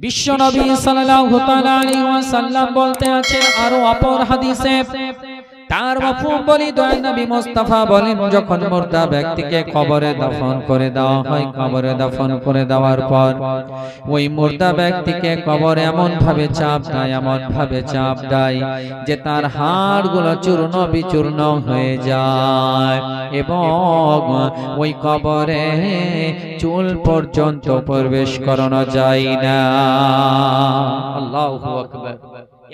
বিশ্বনবী সাল্লাল্লাহু তাআলা আলাইহি ওয়াসাল্লাম বলতে আছেন আরো অপর হাদিসে, তার মাফহুম বলি দয়াল নবী মুস্তাফা বলেন, যখন মুর্দা ব্যক্তিকে কবরে দাফন করে দেওয়া হয়, কবরে দাফন করে দেওয়ার পর ওই মুর্দা ব্যক্তিকে কবরে এমন ভাবে চাপ দেয়, এমন ভাবে চাপ দেয় যে তার হাড়গুলো চূর্ণ বিচূর্ণ হয়ে যায় এবং ওই কবরে চুল পর্যন্ত প্রবেশ করানো যায় না। আল্লাহু আকবার।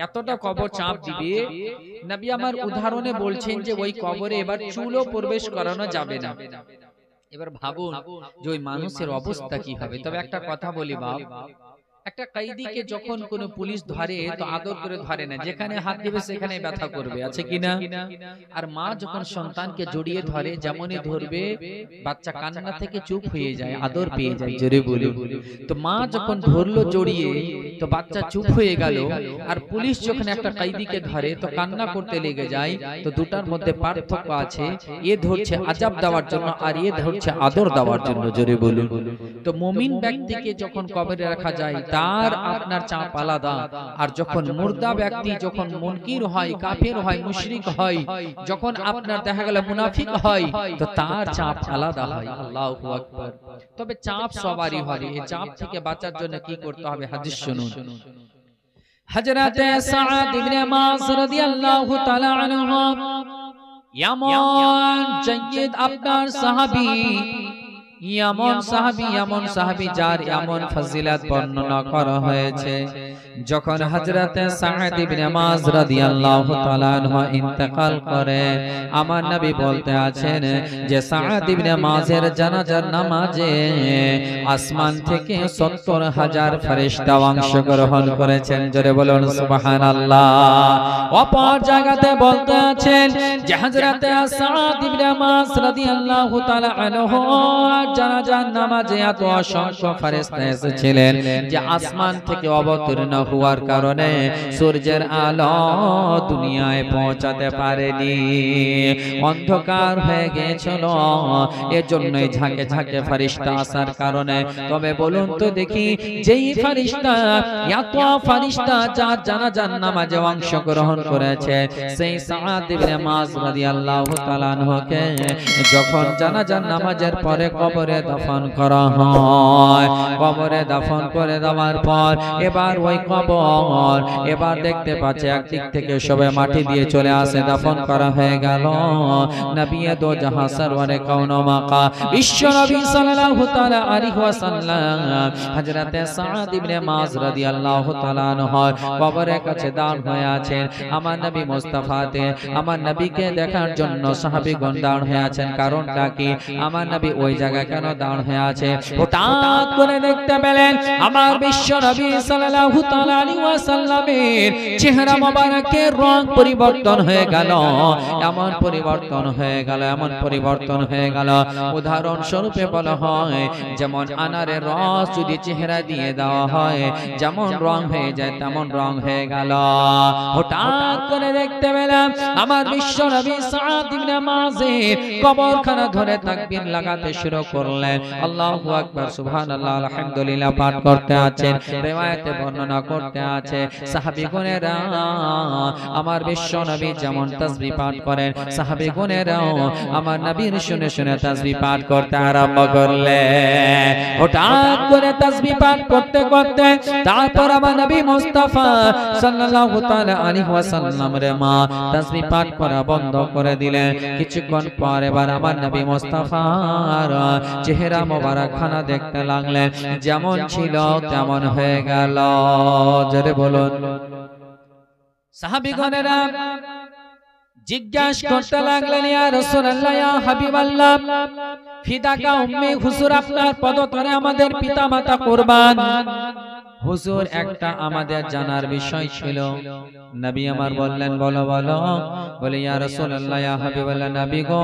এতটা কবর চাপ দিবে, নবী আমার উদাহরণে বলছেন যে ওই কবরে এবার চুলও প্রবেশ করানো যাবে না। এবার ভাবুন যে ওই মানুষের অবস্থা কি হবে। তবে একটা কথা বলি বাপ, একটা কয়েদিকে যখন কোন পুলিশ ধরে তো আদর করে ধরে না, যেখানে হাত দিবে সেখানে ব্যথা করবে, আছে কিনা? আর মা যখন সন্তানকে জড়িয়ে ধরে যেমনই ধরবে বাচ্চা কান্না থেকে চুপ হয়ে যায়, আদর পেয়ে যায়, জোরে বলে। তো মা যখন ধরলো জড়িয়ে তো বাচ্চা চুপ হয়ে গেল, আর পুলিশ যখন একটা কয়েদিকে ধরে তো কান্না করতে লেগে যায়। তো দুটার মধ্যে পার্থক্য আছে, এ ধরছে আযাব দেওয়ার জন্য আর এ ধরছে আদর দেওয়ার জন্য, জোরে বলুন। তো মুমিন ব্যক্তিকে যখন কবরে রাখা যায় তার আপনার চাপ আলাদা, আর যখন মুর্দা ব্যক্তি যখন মুনকির হয়, কাফের হয়, মুশরিক হয়, যখন আপনার দেখা গেল মুনাফিক হয়, তো তার চাপ আলাদা হয়। আল্লাহু আকবার। তবে চাপ সবারই হয়, এই চাপ থেকে বাঁচার জন্য কি করতে হবে হাদিস শুনুন। হযরত সাআদ ইবনে মাস রাদিয়াল্লাহু তাআলা আনহু এমন জায়েদ আপনার সাহাবী, এমন সাহাবী যার এমন ফজিলত বর্ণনা করা হয়েছে, যখন হযরত সাআদ ইবনে মাস রাদিয়াল্লাহু তাআলা আনহু ইন্তেকাল করে, আমার নবী বলতে আছেন যে সাআদ ইবনে মাসের জানাজার নামাজে আসমান থেকে ৭০,০০০ ফেরেশতা অংশগ্রহণ করেছেন, জোরে বলুন সুবহানাল্লাহ। অপর জায়গাতে বলতে আছেন যে হযরত সাআদ ইবনে মাস রাদিয়াল্লাহু তাআলা আনহু জানাজার নামাজে এত অসংখ্য ফেরেশতা এসেছিলেন যে আসমান থেকে অবতীর্ণ হওয়ার কারণে সূর্যের আলো দুনিয়ায় পৌঁছাতে পারেনি, অন্ধকার হয়ে গিয়েছিল, এজন্যই ঝাঁকে ঝাঁকে ফেরেশতা আসার কারণে। তবে বলুন তো দেখি, যেই ফেরেশতা এত ফেরেশতা যার জানাজার নামাজে অংশগ্রহণ করেছে, সেই সাআদ ইবনে মাস রাদিয়াল্লাহু তাআলা আনহুকে যখন জানাজার নামাজের পরে কবরে দাফন করা হয়, কবরে দাফন করে দেওয়ার পর এবার ওই কবর এবার দেখতে পাচ্ছে একদিক থেকে সবে মাটি দিয়ে চলে আসে, দাফন করা হয়ে গেল। নবী দো জাহাঁ সরওয়ারে কাউনো মাকা বিশ্ব নবী সাল্লাল্লাহু তাআলা আলাইহি ওয়াসাল্লাম হযরত সাআদ ইবনে মাস রাদিয়াল্লাহু তাআলা আনহু কবরের কাছে দাঁড় হয়ে আছেন। আমার নবী মুস্তাফাতে আমার নবীকে দেখার জন্য সাহাবীগণ দাঁড় হয়ে আছেন। কারণটা কি? আমার নবী ওই জায়গায় কেন দাঁড় হয়ে আছে? হঠাৎ করে দেখতে পেলেন আমার বিশ্ব নবী সাল্লাল্লাহু তাআলা আলাইহি ওয়াসাল্লামের চেহারা মোবারকের রং পরিবর্তন হয়ে গেল, এমন পরিবর্তন হয়ে গেল, এমন পরিবর্তন হয়ে গেল। উদাহরণ স্বরূপে বলা হয় যেমন আনারের রস যদি চেহারা দিয়ে দেওয়া হয় যেমন রং হয়ে যায় তেমন রং হয়ে গেল। হঠাৎ করে দেখতে পেলাম আমার বিশ্ব নবী সাআদ ইবনে মাসের কবরখানা ধরে তাকবীর লাগাতে শুরু করলেন। আল্লাহু আকবার, সুবহানাল্লাহ, আলহামদুলিল্লাহ পাঠ করতে আছেন। riwayate বর্ণনা করতে আছে সাহাবীগণেরা আমার বিশ্ব নবী যেমন তাসবিহ পাঠ করেন, সাহাবীগণেরাও আমার নবীর শুনে শুনে তাসবিহ পাঠ করতে আরম্ভ করলেন। হঠাৎ করে তাসবিহ পাঠ করতে করতে তারপর আমার নবী মুস্তাফা সাল্লাল্লাহু তাআলা আলাইহি ওয়াসাল্লাম রে মা তাসবিহ পাঠ করা বন্ধ করে দিলেন। কিছুক্ষণ পর এবার আমার নবী মুস্তাফার চেহারা মোবারক খানা দেখতে লাগলেন, যেমন ছিল তেমন হয়ে গেল। জোরে বলুন। সাহাবীগণেরা জিজ্ঞাসা করতে লাগলেন, ইয়া রাসূলুল্লাহ, ইয়া হাবিবাল্লাহ, ফিদাকা উম্মি, হুজুর আপনার পদতলে আমাদের পিতামাতা কুরবান। হুজুর একটা আমাদের জানার বিষয় ছিল। নবী আমার বললেন, বলো বলো। বলে, ইয়া রাসূলুল্লাহ, ইয়া হাবিবাল্লাহ, নবী গো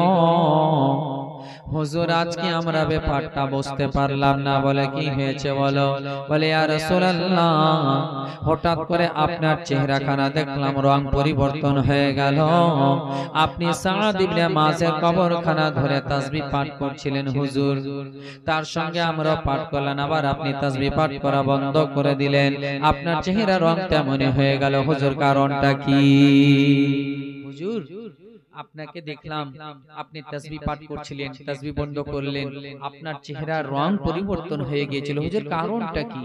হুজুর আজকে আমরা ব্যাপারটা বুঝতে পারলাম না। বলে কি হয়েছে বলো? বলে ইয়া রাসূলুল্লাহ, হঠাৎ করে আপনার চেহারাখানা দেখলাম রং পরিবর্তন হয়ে গেল। আপনি সাদ ইবনে মাযের কবরখানা ধরে তাসবিহ পাঠ করছিলেন হুজুর, তার সঙ্গে আমরা পাঠ করলাম, আবার আপনি তাসবিহ পাঠ করা বন্ধ করে দিলেন। আপনার চেহারা রং তেমনই হয়ে গেল হুজুর, কারণটা কি? হুজুর আপনাকে দেখলাম আপনি তাসবিহ পাঠ করছিলেন, তাসবিহ বন্ধ করলেন, আপনার চেহারার রং পরিবর্তন হয়ে গিয়েছিল হুজুর, কারণটা কি?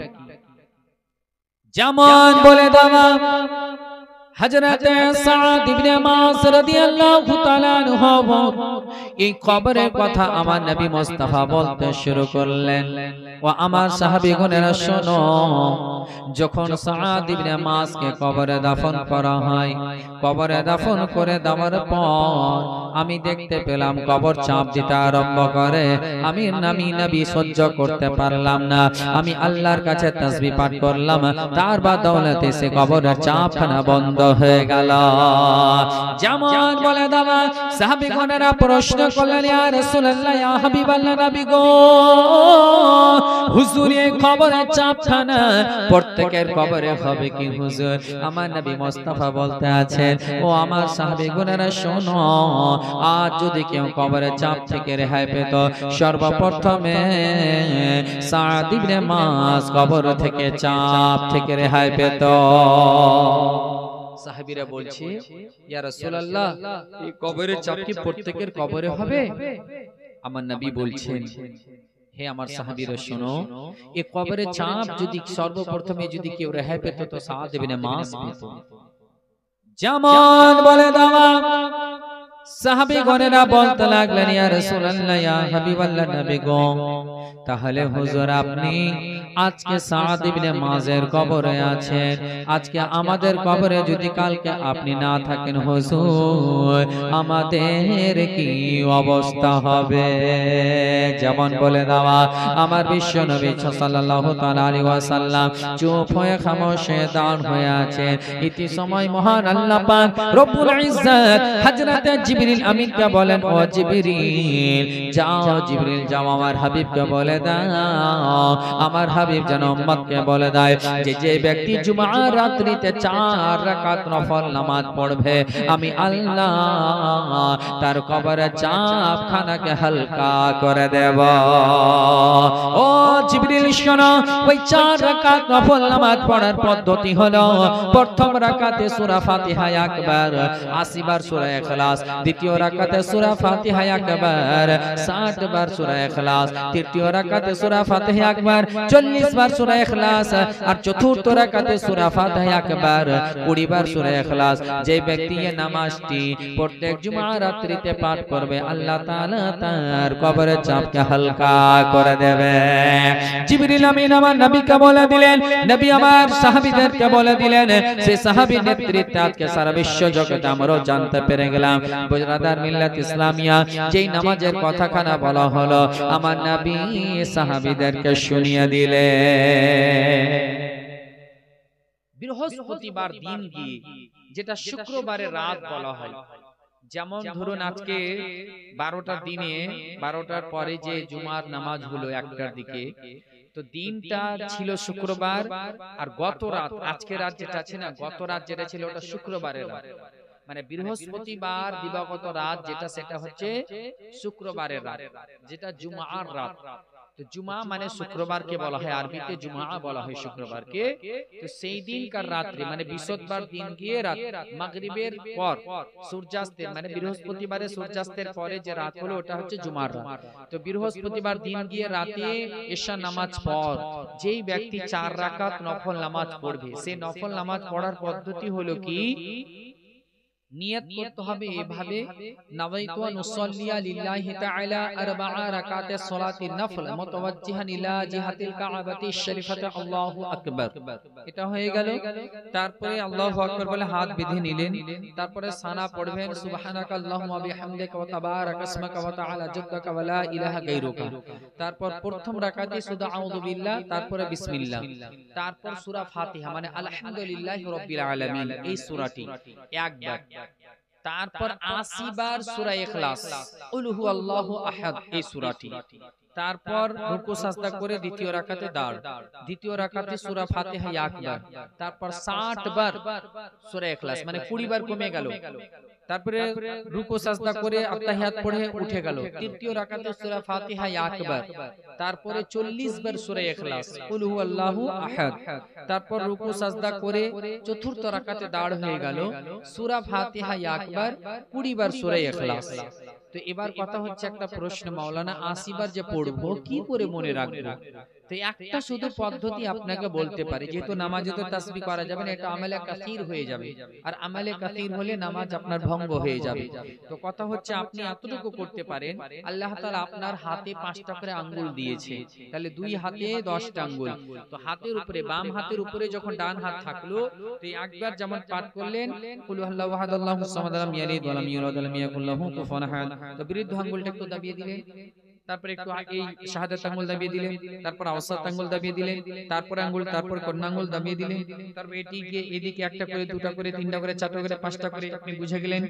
যেমন বলে দাও হযরতে সাদ ইবনে মাস রাদিয়াল্লাহু তাআলা আনহু এই কবরের কথা আমার নবী মুস্তাফা বলতে শুরু করলেন। ও আমার সাহাবীগণেরা শোনো, যখন সাদ ইবনে মাসকে কবরে দাফন করা হয়, কবরে দাফন করে দেওয়ার পর আমি দেখতে পেলাম কবর চাপ দিতে আরম্ভ করে। আমি নবী সহ্য করতে পারলাম না, আমি আল্লাহর কাছে তাসবিহ পাঠ করলাম, তার বদৌলতে সে কবরের চাপখানা বন্ধ হয়ে গেল। যেমন বলে দাও সাহাবীগণেরা প্রশ্ন করলেন, ইয়া রাসূলুল্লাহ, ইয়া হাবিবাল্লাহ, নবী গো, হুজুর এই কবরের চাপখানা প্রত্যেকের কবরে হবে কি হুজুর? আমার নবী মুস্তাফা বলতে আছেন, ও আমার সাহাবীগণেরা শোনো, আজ যদি কেউ কবরের চাপ থেকে রেহাই পেত, সর্বপ্রথমে সাদ ইবনে মাস কবর থেকে চাপ থেকে রেহাই পেত। সাহাবীরা বলছে, ইয়া রাসূলুল্লাহ, এই কবরের চাপ কি প্রত্যেকের কবরে হবে? আমার নবী বলছেন, হে আমার সাহাবীরা শোনো, এই কবরের চাপ যদি সর্বপ্রথমে যদি কেউ রেহাই পেত তো সাদ ইবনে মাস পেত। যেমন বলে দাও সাহাবীগণেরা বলতে লাগলেন, ইয়া রাসূলুল্লাহ, ইয়া হাবিবাল্লাহ, নবী গো, তাহলে হুজুর আপনি আজকে সাদ ইবনে মাযের কবরে আছেন, আজকে আমাদের কবরে যদি কালকে আপনি না থাকেন হুজুর, আমাদের কি অবস্থা হবে? যেমন বলে দেওয়া আমার বিশ্ব নবী সাল্লাল্লাহু তাআলা আলাইহি ওয়াসাল্লাম চুপ হয়ে খামোশে দাঁড় হয়ে আছেন। ইতি সময় মহান আল্লাহ পাক রব্বুল ইজ্জত হযরতে জিবরিল আমিনকে বলেন, ও জিবরিল যাও, জিবরিল যাও, আমার হাবিবকে বলে দাও, আমার হাবিব যেন উম্মতকে বলে দেয় যে যে ব্যক্তি জুমার রাত্রিতে 4 রাকাত নফল নামাজ পড়বে, আমি আল্লাহ তার কবরের চাপখানাকে হালকা করে দেব। ও জিবরিল শোনো, ওই 4 রাকাত নফল নামাজ পড়ার পদ্ধতি হলো, প্রথম রাকাতে সূরা ফাতিহা আকবার 80 বার সূরা ইখলাস, দ্বিতীয় রাকাতে সূরা ফাতিহা আকবার 60 বার সূরা ইখলাস, তৃতীয় রাকাতে সূরা ফাতিহা আকবার 40 বার সূরা ইখলাস, আর চতুর্থ রাকাতে সূরা ফাতিহা আকবার 20 বার সূরা ইখলাস। যে ব্যক্তি এই নামাজটি প্রত্যেক জুমা রাত্রিতে পাঠ করবে, আল্লাহ তাআলা তার কবরের চাপকে হালকা করে দেবে। জিবরিল আমিন আমার নবীকে বলে দিলেন, নবী আমার সাহাবীদেরকে বলে দিলেন, সেই সাহাবীর নেতৃত্বে আজকে সারা বিশ্ব জগতে আমরাও জানতে পেরে গেলাম বুজরাদার মিল্লাত ইসলামিয়া যেই নামাজের কথাখানা বলা হলো, আমার নবী সাহাবীদেরকে শুনিয়ে দিলেন। বৃহস্পতিবার দিন গিয়ে, যেটা শুক্রবারের রাত বলা হয়, যেমন ধরুন আজকে 12টার দিনে 12টার পরে যে জুমার নামাজ হলো 1টার দিকে, তো দিনটা ছিল শুক্রবার, আর গত রাত আজকে রাত যেটা আছে না, গত রাত যেটা ছিল ওটা শুক্রবারের রাত, মানে বৃহস্পতিবার দিবাগত রাত যেটা, সেটা হচ্ছে শুক্রবারের রাত, যেটা জুমার রাত। তো জুমা মানে শুক্রবারকে বলা হয়, আরবিতে জুমা বলা হয় শুক্রবারকে। তো সেই দিনকার রাত্রি মানে বৃহস্পতিবার দিন গিয়ে রাত মাগরিবের পর সূর্যাস্তের, মানে বৃহস্পতিবারের সূর্যাস্তের পরে যে রাত হলো ওটা হচ্ছে জুমার রাত। তো বৃহস্পতিবার দিন গিয়ে রাতে এশা নামাজ পর যেই ব্যক্তি 4 রাকাত নফল নামাজ পড়বে, সেই নফল নামাজ পড়ার পদ্ধতি হলো কি, নিয়ত করতে হবে এভাবে, নাওয়াইতু আন উসাল্লিয়া লিল্লাহি তাআলা 4 রাকাতে সালাতিন নফল মুতাওয়াজ্জিহান ইলা জিহাতিল কাবাতিশ শরীফাতে আল্লাহু আকবার। এটা হয়ে গেল। তারপরে আল্লাহু আকবার বলে হাত বেঁধে নিলেন, তারপরে সানা পড়বেন, সুবহানাকা আল্লাহুম্মা ওয়া বিহামদিকা ওয়া তাবারাকা ইসমুকা ওয়া তাআলা জাদ্দুকা ওয়া লা ইলাহা গায়রুকা। তারপর প্রথম রাকাতে শুধু আউযু বিল্লাহ, তারপরে বিসমিল্লাহ, তারপর সূরা ফাতিহা মানে আলহামদুলিল্লাহি রাব্বিল আলামিন, এই সূরাটি একবার। তারপর 80 বার সূরা ইখলাস, কুল হুয়াল্লাহু আহাদ এই সূরাটি, তারপর রুকু সাজদা করে দ্বিতীয় রাকাতে দাঁড়, দ্বিতীয় রাকাতে সূরা ফাতিহা আকবার, তারপর 60 বার সূরা ইখলাস, মানে 20 বার কমে গেল। তারপরে রুকু সাজদা করে আত্তাহিয়াত পড়ে উঠে গেল, তৃতীয় রাকাতে সূরা ফাতিহা আকবার, তারপরে 40 বার সূরা ইখলাস, কুল হুয়াল্লাহু আহাদ, তারপর রুকু সাজদা করে চতুর্থ রাকাতে দাঁড় হয়ে গেল, সূরা ফাতিহা আকবার, 20 বার সূরা ইখলাস। তো এবার কথা হচ্ছে একটা প্রশ্ন, মাওলানা 80 বার যে পড়বো কি করে মনে রাখবো? তো একটা শুধু পদ্ধতি আপনাকে বলতে পারি, যেহেতু নামাজে তো তাসবিহ করা যাবে না, এটা আমালে কাসীর হয়ে যাবে, আর আমালে কাসীর হলে নামাজ আপনার ভঙ্গ হয়ে যাবে। তো কথা হচ্ছে আপনি এতটুকু করতে পারেন, আল্লাহ তাআলা আপনার হাতে 5টা করে আঙ্গুল দিয়েছে, তাহলে 2 হাতে 10টা আঙ্গুল, তো হাতের উপরে, বাম হাতের উপরে যখন ডান হাত থাকলো, তো একবার যেমন পাঠ করলেন কুল হুয়াল্লাহু আহাদ আল্লাহুস সামাদ লাম ইয়ালিদ ওয়া লাম ইউলাদ ওয়া লাম ইয়াকুল লাহু কুফুয়ান আহাদ, তো বৃদ্ধ আঙ্গুলটা একটু দাবিয়ে দিলেন, তারপর একটু এই শাহাদাত আঙ্গুল দাবিয়ে দিলেন, তারপর আওসাত আঙ্গুল দাবিয়ে দিলেন, তারপর আঙ্গুল, তারপর কন্যা আঙ্গুল দাবিয়ে দিলেন, তারপর এটিকে এদিকে একটা করে, দুটা করে, তিনটা করে, চারটা করে, 5টা করে, আপনি বুঝে গেলেন।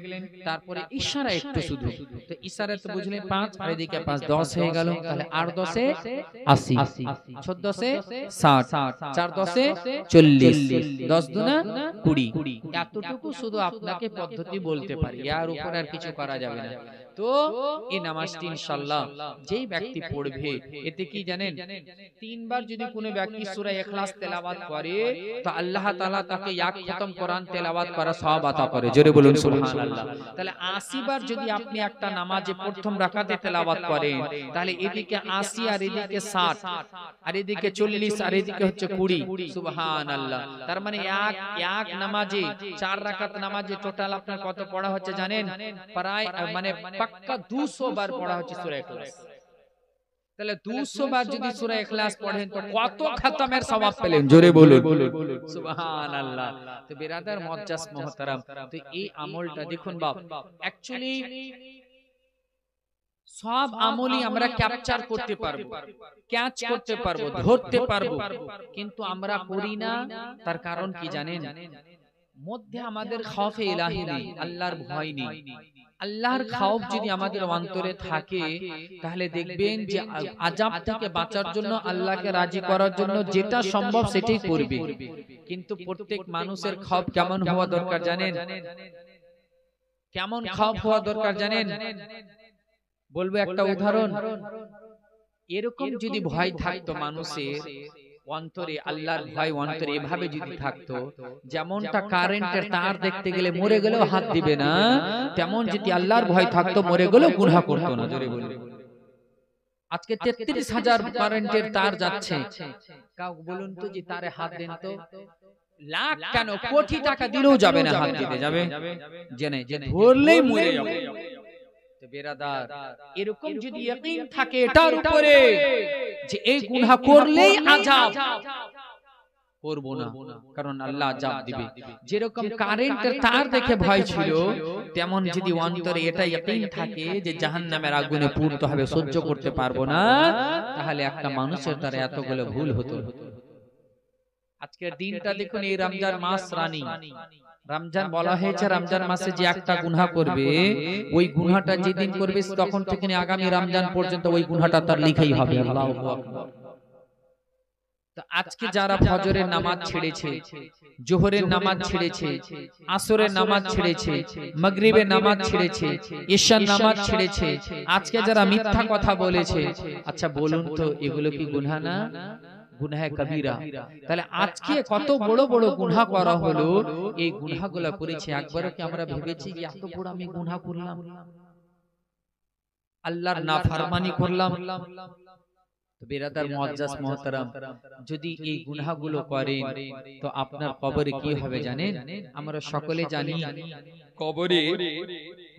তারপরে ইশারা একটু শুধু, তো ইশারা তো বুঝলেন 5, আর এদিকে 5, 10 হয়ে গেল, তাহলে 8 10 এ 80, 14 10 এ 60, 4 10 এ 40, 10 দুনা 20, এতটুকু শুধু আপনাকে পদ্ধতি বলতে পারি, এর উপর আর কিছু করা যাবে না। তো এই নামাজটি ইনশাআল্লাহ যেই ব্যক্তি পড়বে, এতে কি জানেন, 3 বার যদি কোনো ব্যক্তি সূরা ইখলাস তেলাওয়াত করে, তো আল্লাহ তাআলা তাকে এক খতম কোরআন তেলাওয়াত করার সওয়াব আতা করে, জোরে বলুন সুবহানাল্লাহ। তাহলে 80 বার যদি আপনি একটা নামাজে প্রথম রাকাতে তেলাওয়াত করেন, তাহলে এদিকে 80 আর এদিকে 60 আর এদিকে 40 আর এদিকে হচ্ছে 20, সুবহানাল্লাহ। তার মানে এক নামাজে 4 রাকাত নামাজে টোটাল আপনার কত পড়া হচ্ছে জানেন? প্রায় মানে পাক্কা 200 বার পড়া হচ্ছে সূরা ইখলাস। তাহলে 200 বার যদি সূরা ইখলাস পড়েন, তো কত খতমের সওয়াব পেলেন, জোরে বলুন সুবহানাল্লাহ। তো বিরাদার মুআজ্জাজ মুহতারাম, তো এই আমলটা দেখুন বাপ, অ্যাকচুয়ালি সব আমলই আমরা ক্যাপচার করতে পারবো, ক্যাচ করতে পারবো, ধরতে পারবো, কিন্তু আমরা করি না। তার কারণ কি জানেন? মধ্যে আমাদের খাউফে ইলাহি নেই, আল্লাহর ভয় নেই। আল্লাহর খাউফ যদি আমাদের অন্তরে থাকে, তাহলে দেখবেন যে আযাব থেকে বাঁচার জন্য, আল্লাহকে রাজি করার জন্য যেটা সম্ভব সেটাই করবে। কিন্তু প্রত্যেক মানুষের খাউফ কেমন হওয়া দরকার জানেন? কেমন খাউফ হওয়া দরকার জানেন? বলবো একটা উদাহরণ। এরকম যদি ভয় থাকতো মানুষের অন্তরে, আল্লাহর ভয় অন্তরে এভাবে যদি থাকতো, যেমনটা কারেন্টের তার দেখতে গেলে মরে গেলেও হাত দিবে না, তেমন যদি আল্লাহর ভয় থাকতো, মরে গেলেও গুনাহ করতো না, জোরে বলুন। আজকে 33,000 কারেন্টের তার যাচ্ছে, কাউ বলুন তো যে তারে হাত দেন তো, লাখ কেন কোটি টাকা দিলেও যাবে না, হাত দিতে যাবে জেনে, যে ধরলেই মরে যাবে। তো বেরাদার, এরকম যদি ইয়াকিন থাকে এটার উপরে যে এই গুনাহ করলেই আযাব, করব না, কারণ আল্লাহ আযাব দিবে। যেরকম কারেন্টের তার দেখে ভয় ছিল, তেমন যদি অন্তরে এটা ইয়াকিন থাকে যে জাহান্নামের আগুনে পুড়তে হবে, সহ্য করতে পারবো না, তাহলে একটা মানুষের দ্বারা এতগুলো ভুল হতো। আজকের দিনটা দেখুন, এই রমজান মাস রানী, রমজান বলা হয়েছে রমজান মাসে যে একটা গুনাহ করবে, ওই গুনাহটা যেদিন করবে তখন থেকে আগামী রমজান পর্যন্ত ওই গুনাহটা তার লিখাই হবে। আল্লাহু আকবার। তো আজকে যারা ফজরের নামাজ ছেড়েছে, জোহরের নামাজ ছেড়েছে, আসরের নামাজ ছেড়েছে, মাগরিবের নামাজ ছেড়েছে, ইশার নামাজ ছেড়েছে, আজকে যারা মিথ্যা কথা বলেছে, আচ্ছা বলুন তো এগুলো কি গুনাহ না? গুনাহ কবিরা। তাহলে আজকে কত বড় বড় গুনাহ করা হলো, এই গুনাহগুলো করেছে, একবারও কি আমরা ভেবেছি যে এত বড় আমি গুনাহ করলাম, আল্লাহর নাফরমানি করলাম? তো বিরাদার মুআজ্জাজ মুহতারাম, যদি এই গুনাহগুলো করেন, তো আপনার কবরে কি হবে জানেন? আমরা সকলে জানি, কবরে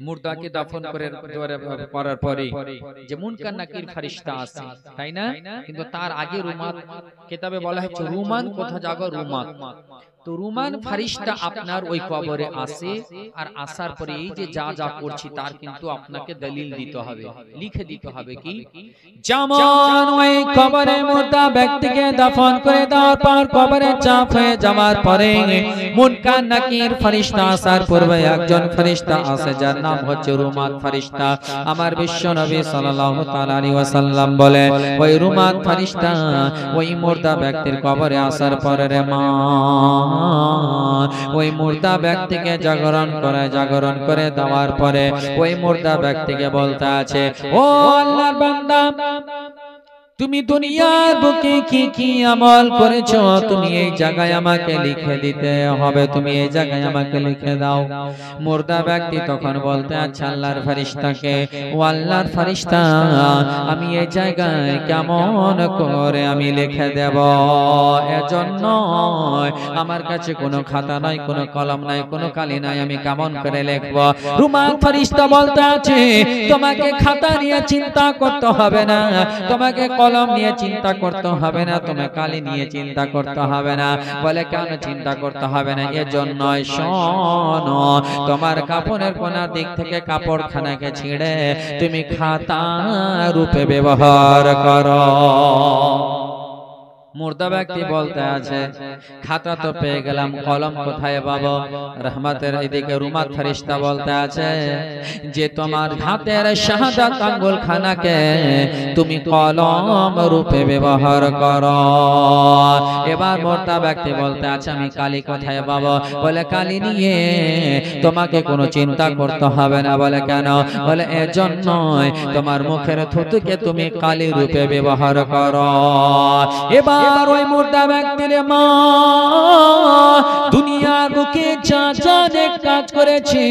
মুর্দাকে দাফন করার পরে যে মুনকার নাকির ফেরেশতা আছে, তাই না? কিন্তু তার আগে রুমাত, কিতাবে বলা হয়েছে রুমান, কোথা জায়গা রুমাত। তো তো রুমান ফারিস্তা আপনার ওই কবরে আসে, আর আসার পরে এই যে যা যা করছি তার কিন্তু আপনাকে দলিল দিতে হবে, লিখে দিতে হবে। কি যেমন ওই কবরে মুর্দা ব্যক্তিকে দাফন করে দেওয়ার পর কবরে চাপ হয়ে যাওয়ার পরে মুনকার নাকির ফারিস্তা আসার পূর্বে একজন ফারিস্তা আসে যার নাম হচ্ছে রুমান ফারিস্তা। আমার বিশ্ব নবী সাল্লাল্লাহু তাআলা আলাইহি ওয়াসাল্লাম বলে ওই রুমান ফারিস্তা ওই মুর্দা ব্যক্তির কবরে আসার পরে রে মা ওই মুর্দা ব্যক্তিকে জাগরণ করে দেওয়ার পরে ওই মুর্দা ব্যক্তিকে বলতে আছে, ও আল্লাহর বান্দা, তুমি দুনিয়ার বুকে কি কি আমল করেছো তুমি এই জায়গায় আমাকে লিখে দিতে হবে, তুমি এই জায়গায় আমাকে লিখে দাও। মুর্দা ব্যক্তি তখন বলতে আছে আল্লাহর ফেরেশতাকে, ও আল্লাহর ফেরেশতা, আমি এই জায়গায় কেমন করে আমি লিখে দেব? এজন্য আমার কাছে কোনো খাতা নাই, কোনো কলম নাই, কোনো কালি নাই, আমি কেমন করে লিখব? রুমান ফেরেশতা বলতে আছে, তোমাকে খাতা নিয়ে চিন্তা করতে হবে না, তোমাকে কলম নিয়ে চিন্তা করতে হবে না, তোমার কালি নিয়ে চিন্তা করতে হবে না। বলে কেন চিন্তা করতে হবে না? এজন্য শোনো, তোমার কাপড়ের কোনার দিক থেকে কাপড়খানাকে ছিঁড়ে তুমি খাতা রূপে ব্যবহার করো। মুর্দা ব্যক্তি বলতে আছে, খাতা তো পেয়ে গেলাম, কলম কোথায় পাবো? রহমতের এদিকে রুমান ফেরেশতা বলতে আছে যে তোমার হাতের শাহাদাত আঙ্গুল খানাকে তুমি কলম রূপে ব্যবহার করো। এবার মুর্দা ব্যক্তি বলতে আছে, আমি কালি কোথায় পাবো? বলে কালি নিয়ে তোমাকে কোনো চিন্তা করতে হবে না। বলে কেন? বলে এজন্যই তোমার মুখের থুতুকে তুমি কালি রূপে ব্যবহার করো। এবার ওই মুর্দা ব্যক্তির মা দুনিয়ার বুকে যা যা নেক কাজ করেছে,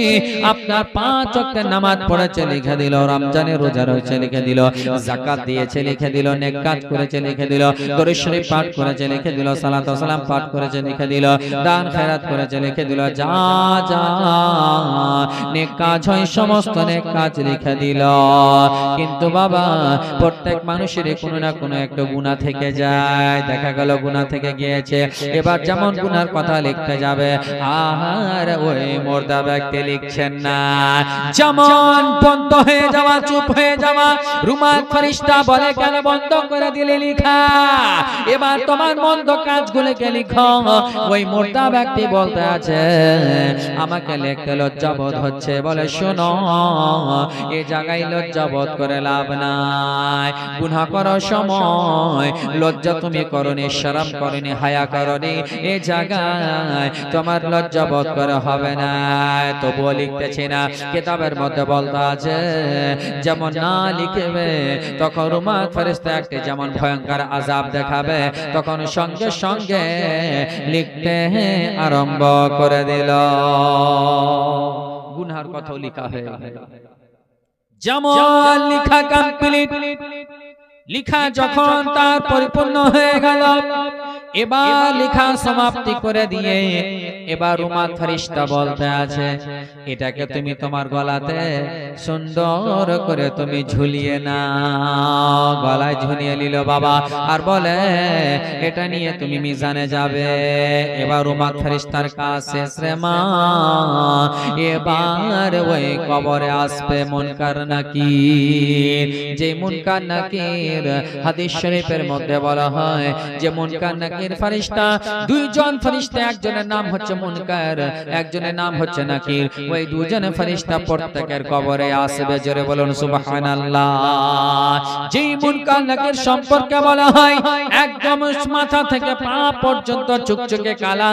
আপনার 5 ওয়াক্তের নামাজ পড়েছে লিখে দিল, রমজানের রোজা রয়েছে লিখে দিল, যাকাত দিয়েছে লিখে দিল, নেক কাজ করেছে লিখে দিল, দরুদ শরীফ পাঠ করেছে লিখে দিল, সালাত ওয়া সালাম পাঠ করেছে লিখে দিল, দান খেরাত করেছে লিখে দিল, যা যা নেক কাজ হয় সমস্ত নেক কাজ লিখে দিল। কিন্তু বাবা, প্রত্যেক মানুষের কোনো না কোনো একটা গুনাহ থেকে যায়। দেখা গেল গুনাহ থেকে গিয়েছে, এবার যেমন গুনার কথা লিখতে যাবে, আর ওই মুর্দা ব্যক্তি লিখছেন না, যেমন বন্ধ হয়ে যাওয়া, চুপ হয়ে যাওয়া। রুমান ফেরেশতা বলে কেন বন্ধ করে দিলে লিখা? এবার তোমার মন্দ কাজগুলোকে লিখো। ওই মুর্দা ব্যক্তি বলতে আছে, আমাকে লিখতে লজ্জাবোধ হচ্ছে। বলে শোনো, এই জায়গায় লজ্জাবোধ করে লাভ নাই। গুনাহ করার সময় লজ্জা তুমি করনি, শরম করনি, হায়া করনি, এই জায়গায় তোমার লজ্জা বোধ করা হবে না। তবুও লিখতেছি না। কিতাবের মধ্যে বলতে আছে, যেমন না লিখবে তখন রুমান ফেরেশতা একটি যেমন ভয়ঙ্কর আযাব দেখাবে, তখন সঙ্গে সঙ্গে লিখতে আরম্ভ করে দিল। গুনার কথা লেখা হয়ে গেল। যেমন লেখা কমপ্লিট, লিখা যখন তার পরিপূর্ণ হয়ে গেল, এবার লেখা সমাপ্তি করে দিয়ে এবার রুমান ফেরেশতা বলতে আছে, এটাকে তুমি তোমার গলাতে সুন্দর করে তুমি ঝুলিয়ে নাও। গলায় ঝুলিয়ে নিল বাবা, আর বলে এটা নিয়ে তুমি মিজানে যাবে। এবার রুমান ফেরেশতার কাজ শেষ রে মা, এবার ওই কবরে আসবে মুনকার নাকির। যে মুনকার নাকির হাদিস শরীফের মধ্যে বলা হয় যে মুনকার নাকির ফেরেশতা, দুইজন ফেরেশতা, একজনের নাম হচ্ছে মুনকার, একজনের নাম হচ্ছে নাকির। ওই দুজন ফেরেশতা প্রত্যেকের কবরে আসবে। জোরে বলুন সুবহানাল্লাহ। যেই মুনকার নাকির সম্পর্কে বলা হয় একদম মাথা থেকে পা পর্যন্ত চুকচুকে কালা,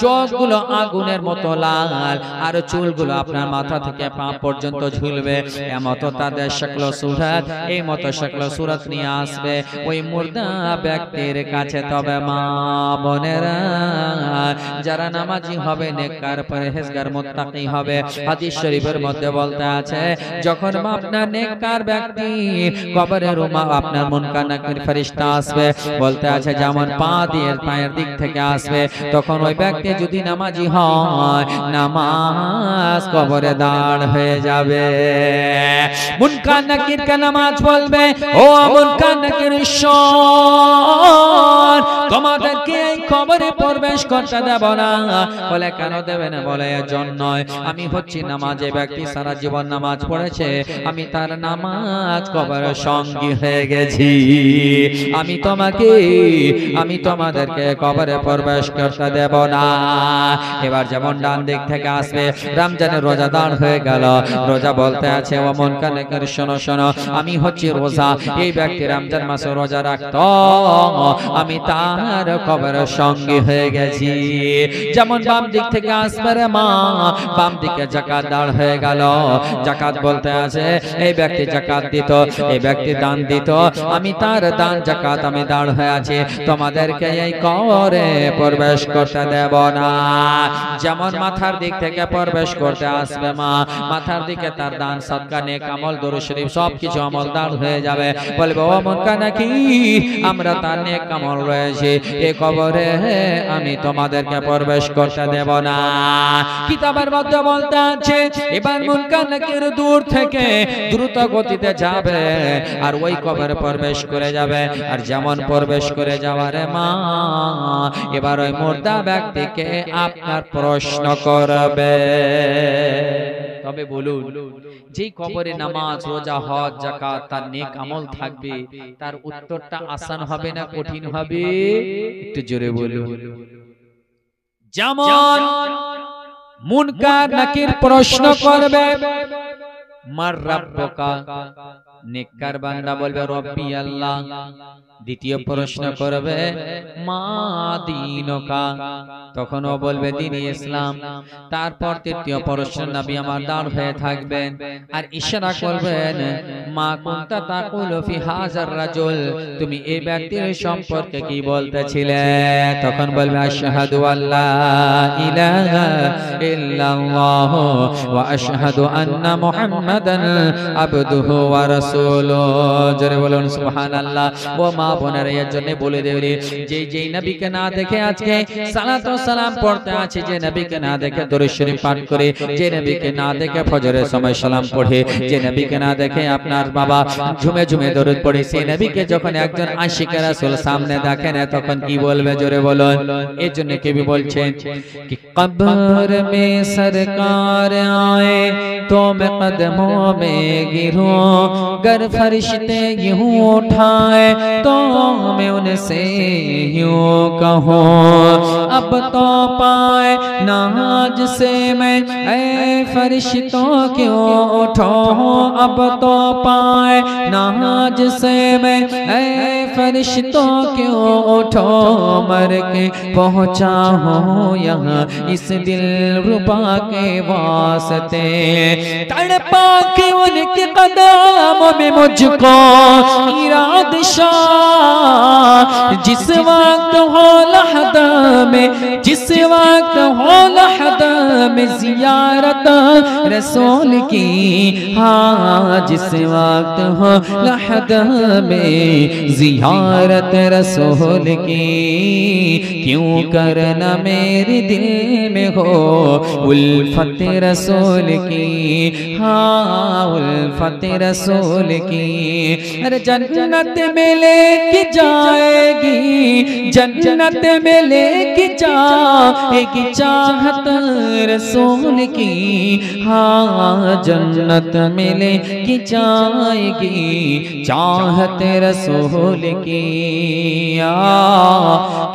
চোখগুলো আগুনের মতো লাল, আর চুলগুলো আপনার মাথা থেকে পা পর্যন্ত ঝুলবে। এমতো তাদের শক্ল সুরত, এই মতো শক্ল সুরত নিয়ে আসবে ওই মুর্দা ব্যক্তির কাছে। তবে মা বোনেরা, যারা নামাজি হবে, নেককার, পরহেজগার, মুত্তাকি হবে, হাদিস শরীফের মধ্যে বলতে আছে, যখন আপনার নেককার ব্যক্তি কবরে রুমা আপনার মুনকার নাকির ফেরেশতা আসবে, বলতে আছে যেমন পায়ের দিক থেকে আসবে, তখন ওই ব্যক্তি যদি নামাজি হয়, নামাজ কবরে দাঁড় হয়ে যাবে। মুনকার নাকির কে নামাজ বলবে, ও মুনকার নাকির ঈশ্বর, তোমাদেরকে এই কবরে প্রবেশ করতে দেব না। বলে কেন দেবে না? বলে এজন্য আমি হচ্ছি নামাজে ব্যক্তি, সারা জীবন নামাজ পড়েছে, আমি তার নামাজ কবরের সঙ্গী হয়ে গেছি। আমি তোমাদেরকে কবরে প্রবেশ করতে দেব না। এবার যেমন ডান দিক থেকে আসবে রমজানের রোজাদার হয়ে গেল, রোজা বলতে আছে ও মন কানে করে শোনো শোনো, আমি হচ্ছি রোজা, এই ব্যক্তি রমজান মাসে রোজা রাখত, আমি তার কবরের সঙ্গী হয়ে গেছি। যেমন বাম দিক থেকে আসবে রে মা, বাম দিকে যাকাত দাঁড় হয়ে গেল, যাকাত বলতে আছে এই ব্যক্তি যাকাত দিত, এই ব্যক্তি দান দিত, আমি তার দান যাকাত আমি দাঁড় হয়ে আছি, তোমাদেরকে এই কবরে প্রবেশ করতে দেব না। যেমন মাথার দিক থেকে প্রবেশ করতে আসবে মা, মাথার দিকে তার দান সদকা নেক আমল দরুদ শরীফ সবকিছু আমল দাঁড় হয়ে যাবে। বলবে ও মন কানা কি আমরা তার নেক আমল রয়েছে, এই কবরে আমি তোমাদেরকে প্রবেশ করতে দেব না। কিতাবের মধ্যে বলতে আছে এবার মুনকার নাকির দূর থেকে দ্রুত গতিতে যাবে আর ওই কবরে প্রবেশ করে যাবে। আর যেমন প্রবেশ করে যাওয়ারে মা, এবার ওই মুর্দা ব্যক্তিকে আপনার প্রশ্ন করবে। তবে বলুন, যেই কবরে নামাজ রোজা হজ যাকাত তার নেক আমল থাকবে, তার উত্তরটা আসান হবে না কঠিন হবে? একটু জোরে বলুন। যেমন মুনকার নাকির প্রশ্ন করবে মার রাব্বুকা, নেককার বান্দা বলবে রব্বি আল্লাহ। দ্বিতীয় প্রশ্ন করবে মা দীনুকা, তখন ও বলবে দ্বীন ইসলাম। তারপর তৃতীয় প্রশ্ন নবী আমার দাঁড় হয়ে থাকবেন আর ইশারা করবেন মা কুনতা তাকুলু ফি হাযার রাজুল, তুমি এই ব্যক্তির সম্পর্কে কি বলতেছিলে? তখন বলবে আশহাদু আল্লা ইলাহা ইল্লাল্লাহ ওয়া আশহাদু আন্না মুহাম্মাদান আবদুহু ওয়া রাসূলুহু। জোরে বলুন সুবহানাল্লাহ। ও মা বোনেরা, এর জন্য বলে দেবি যেই নবীকে না দেখে আজকে সালাত ও সালাম পড়তে আছে, যে নবীকে না দেখে দরুদ শরীফ পাঠ করে, যে নবীকে না দেখে ফজরের সময় সালাম পড়ে, যে নবীকে না দেখে আপনার বাবা ঝুমে ঝুমে দরুদ পড়ে, সেই নবীকে যখন একজন আশিকে রাসূল সামনে দেখেন তখন কি বলবে? জোরে বলুন। এর জন্য কবি বলছেন कि कब्र में सरकार आए तो मैं कदमों में गिरूं, गर फरिश्ते यूं उठाए तो मैं उनसे यूं कहूं, अब तो पाए नाज से मैं ऐ फरिश्तों क्यों उठो, अब तो पाए नाज से मैं ऐ फरिश्तों क्यों उठो, मर के पहुंचा हूँ यहाँ इस दिलरुबा के वास्ते, तड़पा के उनके कदमों में मुझको इराद शाह, जिस वक्त हो लहदा में, जिस वक्त हो लहदा में जियारत रसूल की, हाँ जिस वक्त हो लहदा में जियारत रसूल की, क्यों करना मेरे दिल में हो उल्फत रसूल की, हाँ उल्फत रसूल की। अरे जन्नत में लेके जाएगी, जन्नत में लेके जाएगी चाहत रसूल की, हाँ जन्नत में लेके जाएगी चाहत रसूल की।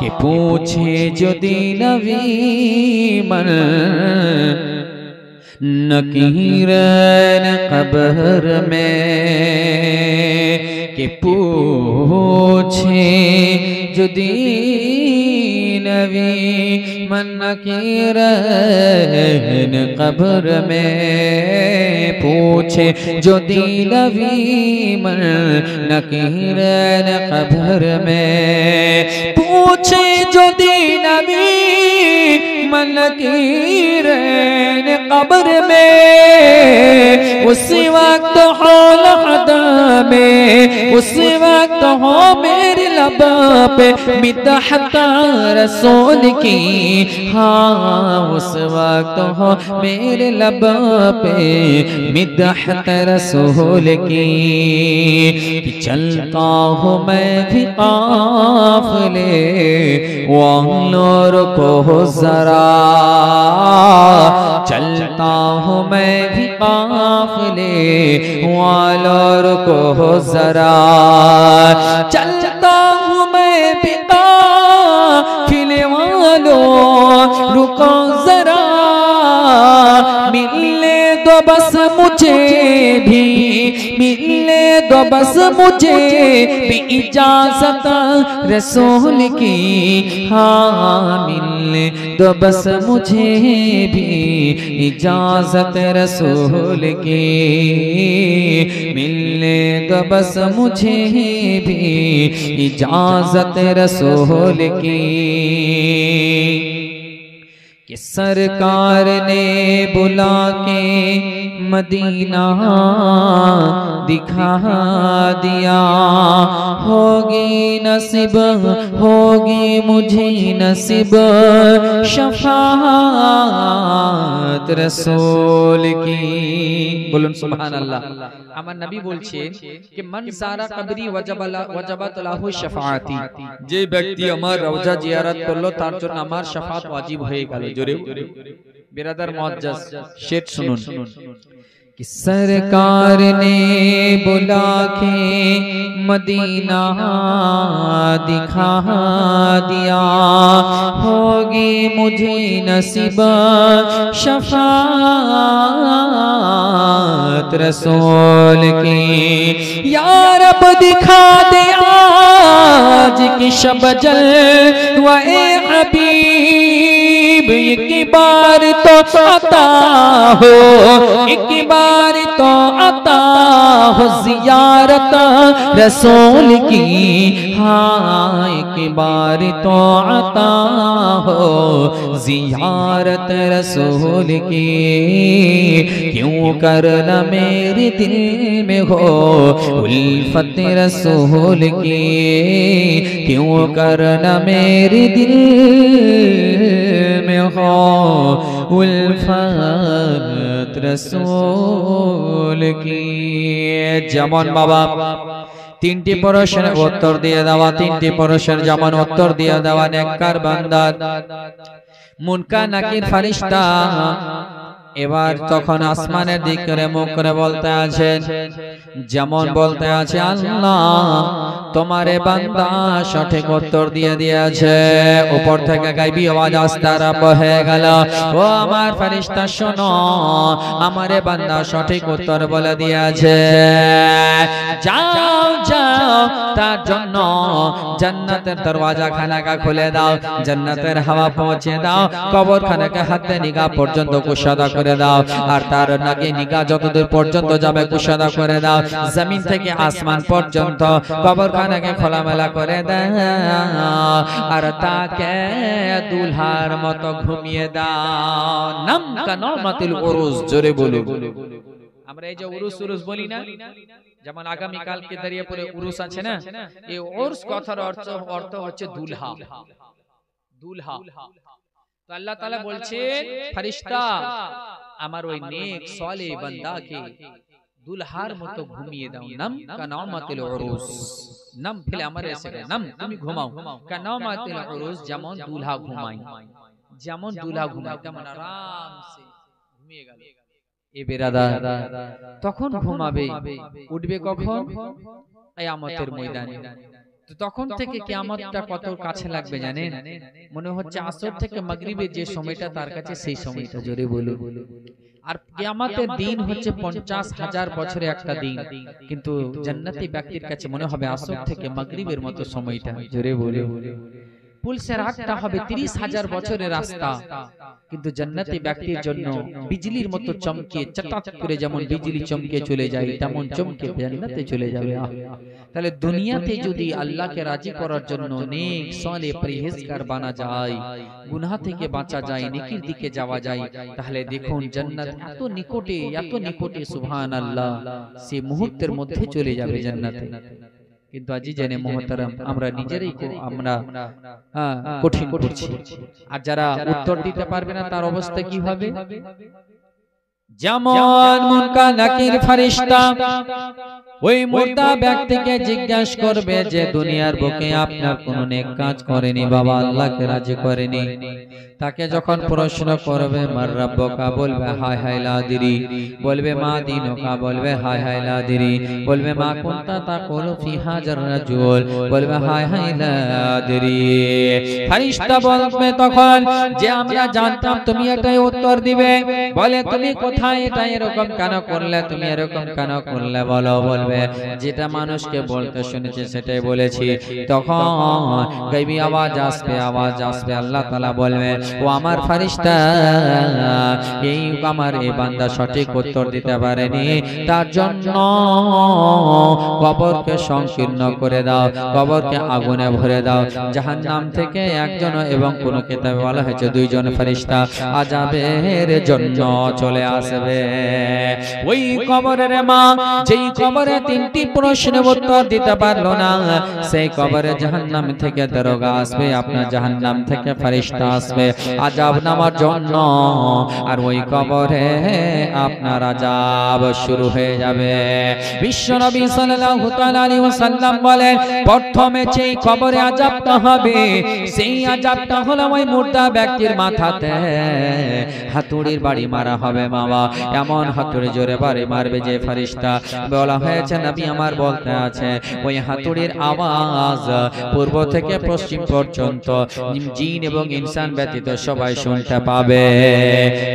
कि पूछे जो नबी मन नकीरन कब्र में, कि पूछे जो नबी मन नकीरन कब्र में, पूछे जो नबी मन नकीरन कब्र में, पूछे जो नबी मन नकीरन कब्र में, उसी वक्त हो लहदा में, उसी वक्त हो मेरी लब पे मिदहत रसूल की, हाँ उस वक्त हो मेरे लब पे मिदहत रसूल की। चलता हूँ मैं भी काफिले वालों को जरा, चलता हूँ मैं भी काफिले वालों को जरा, चलता हूँ मैं भी काफिले वालों रुको जरा, मिलने दो बस मुझे भी, मिलने दो बस मुझे भी इजाजत रसूल की, हाँ मिलने दो बस मुझे भी इजाजत रसूल की, मिलने दो बस मुझे भी इजाजत रसूल की। कि सरकार ने बुला के मदीना दिखा दिया, होगी नसीब होगी मुझे नसीब शफाअत रसूल की। बोलुन सुभान अल्लाह। আমার নবী বলছেন कि मन सारा कब्री वजबत लाहु शफाअती, যে ব্যক্তি আমার রওজা জিয়ারত করলো তার জন্য আমার শাফাত ওয়াজিব হয়ে গেল। জোরে बिरादर मुअज्जज शेर सुनुन। कि सरकार ने बुला के मदीना दिखा दिया, होगी मुझे नसीब शफाअत रसूल की। या रब दिखा दे आज की शब जलवाए हबीब, एक बार तो अता हो, एक बार तो अता हो ज़ियारत रसूल की, हाँ एक बार तो अता हो ज़ियारत रसूल की। क्यों करना मेरे दिल में हो उल्फत रसूल की, क्यों करना मेरे दिल में हो उल्फत रसूल की। যেমন বাবা তিনটি প্রশ্নের উত্তর দিয়ে দেওয়া, তিনটি প্রশ্নের যেমন উত্তর দিয়ে দেওয়া নেককার বান্দার মুনকার নাকির ফেরেশতা এবার তখন আসমানের দিক করে মুখ করে বলতে আছেন, যেমন বলতে আছে আল্লাহ তোমারে বান্দা সঠিক উত্তর দিয়ে দিয়েছে। উপর থেকে গায়বী আওয়াজ আসতে আরম্ভ হয়ে গেল, ও আমার ফেরেশতা শোনো, আমারে বান্দা সঠিক উত্তর বলে দিয়েছে, যাও যাও তার জন্য জান্নাতের দরওয়াজা খানাকা খুলে দাও, জান্নাতের হাওয়া পৌঁছে দাও, কবর খানাকে হাতে নিগাহ পর্যন্ত কুশাদা করে দাও, আর তার নাকি নিগাহ যতদূর পর্যন্ত যাবে কুশাদা করে দাও, জমিন থেকে আসমান পর্যন্ত কবরখানাকে খোলামেলা করে দাও, আর তাকে দুলহার মতো ঘুমিয়ে দাও। নাম কানামাতিল উরুস, জোরে বলো। আমরা এই যে উরুস উরুস বলি না, যেমন আগামী কালকে দাঁড়িয়েপুরে উরুস আছে না, এই উরুস কথার অর্থ হচ্ছে দুলহা। দুলহা তো আল্লাহ তাআলা বলছেন ফেরেশতা আমার ওই নেক সালেহ বান্দাকে দুলহার মতো ঘুমিয়ে দাও। নাম কানামাতিল উরুস, নাম ফেলে আমার এসে নাম তুমি ঘুমাও, কানামাতিল উরুস যেমন দুলহা ঘুমায়, যেমন দুলহা ঘুমায় তেমন আরামসে ঘুমিয়ে গেল। এ বেরাদার তখন ঘুমাবে, উঠবে কখন? কিয়ামতের ময়দানে। তো তখন থেকে কিয়ামতটা কত কাছে লাগবে জানেন? মনে হচ্ছে আসর থেকে মাগরিবের যে সময়টা তার কাছে সেই সময়টা, জোরে বলুন। আর কিয়ামতের দিন হচ্ছে 50,000 বছরে একটা দিন, কিন্তু জান্নাতি ব্যক্তির কাছে মনে হবে আসর থেকে মাগরিবের মতো সময়টা, জোরে বলুন। পুলসের রাতটা হবে 30,000 বছরের রাস্তা, কিন্তু জান্নাতি ব্যক্তির জন্য বিজলির মতো চমকে চটাক করে যেমন বিজলি চমকে চলে যায় তেমন চমকে জান্নাতে চলে যাবে। তাহলে দুনিয়াতে যদি আল্লাহকে রাজি করার জন্য নেক সালেহ পরহেজগার বানা যায়, গুনাহ থেকে বাঁচা যায়, নেকির দিকে যাওয়া যায়, তাহলে দেখুন জান্নাত এত নিকটে সুবহানাল্লাহ, সে মুহূর্তের মধ্যে চলে যাবে জান্নাতে। কিন্তু আজি জেনে মোহতারাম আমরা নিজেরাই আমরা কঠিন করছি। আর যারা উত্তর দিতে পারবে না তার অবস্থা কি হবে? যেমন মুনকার নাকির ফেরেশতা ওই মুর্দা ব্যক্তিকে জিজ্ঞাসা করবে যে দুনিয়ার বুকে আপনার কোনো নেক কাজ করেনি বাবা, আল্লাহকে রাজি করেনি। তাকে যখন প্রশ্ন করবে মার রাব্বুকা, বলবে হায় হায় লা আদরি। বলবে মা দীনুকা, বলবে হায় হায় লা আদরি। বলবে মা কুনতা তাকুলু ফি হাজার রাজুল, বলবে হায় হায় লা আদরি। ফেরেশতা বলবে তখন যে আমরা জানতাম তুমি এটাই উত্তর দিবে। বলে তুমি কোথায় এটা এরকম কেন করলে, তুমি এরকম কেন করলে বলো। বলবে যেটা মানুষকে বলতে শুনেছি সেটাই বলেছি। তখন গায়বী আওয়াজ আসবে, আওয়াজ আসবে, আল্লাহ তাআলা বলবে ও আমার ফেরেশতা, এই আমার এই বান্দা সঠিক উত্তর দিতে পারেনি, তার জন্য কবরকে সংকীর্ণ করে দাও, কবরকে আগুনে ভরে দাও। জাহান্নাম থেকে একজন এবং কোন কিতাবে বলা হয়েছে দুইজন ফেরেশতা আযাবের জন্য চলে আসবে। ওই কবরের মা যেই কবরে তিনটি প্রশ্নের উত্তর দিতে পারলো না, সেই কবরে জাহান্নাম থেকে দারোগা আসবে, আপনার জাহান্নাম থেকে ফেরেশতা আসবে আযাব নেওয়ার জন্য। আর ওই কবরে আপনার আযাব শুরু হয়ে যাবে। বিশ্বনবী সাল্লাল্লাহু তাআলা আলাইহি ওয়াসাল্লাম বলেন প্রথমে যেই কবরে আযাবটা হবে সেই আযাবটা হলো ওই মুর্দা ব্যক্তির মাথাতে হাতুড়ির বাড়ি মারা হবে। বাবা এমন হাতুড়ি জোরে বাড়ি মারবে যে ফেরেশতা বলা হয়েছে নবী আমার বলতে আছে ওই হাতুড়ির আওয়াজ পূর্ব থেকে পশ্চিম পর্যন্ত জিন এবং ইনসান ব্যতীত সবাই শুনতে পাবে।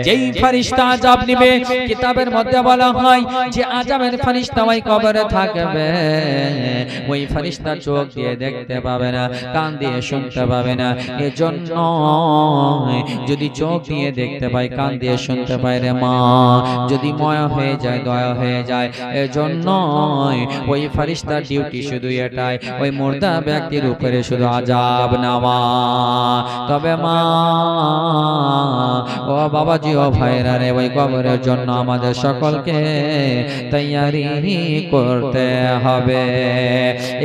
যেই ফেরেশতা আযাব নেবে কিতাবের মধ্যে বলা হয় যে আযাবের ফেরেশতা ওই কবরে থাকবে। ওই ফেরেশতা চোখ দিয়ে দেখতে পাবে না, কান দিয়ে শুনতে পাবে না। এজন্য যদি চোখ দিয়ে দেখতে পায়, কান দিয়ে শুনতে পায় রে মা, যদি মায়া হয়ে যায়, দয়া হয়ে যায়। এজন্য ওই ফেরেশতার ডিউটি শুধু এটাই, ওই মুর্দা ব্যক্তির উপরে শুধু আযাব নেওয়া। তবে মা ও বাবাজি ও ভাইরা রে, ওই কবরের জন্য আমাদের সকলকে তৈয়ারি করতে হবে।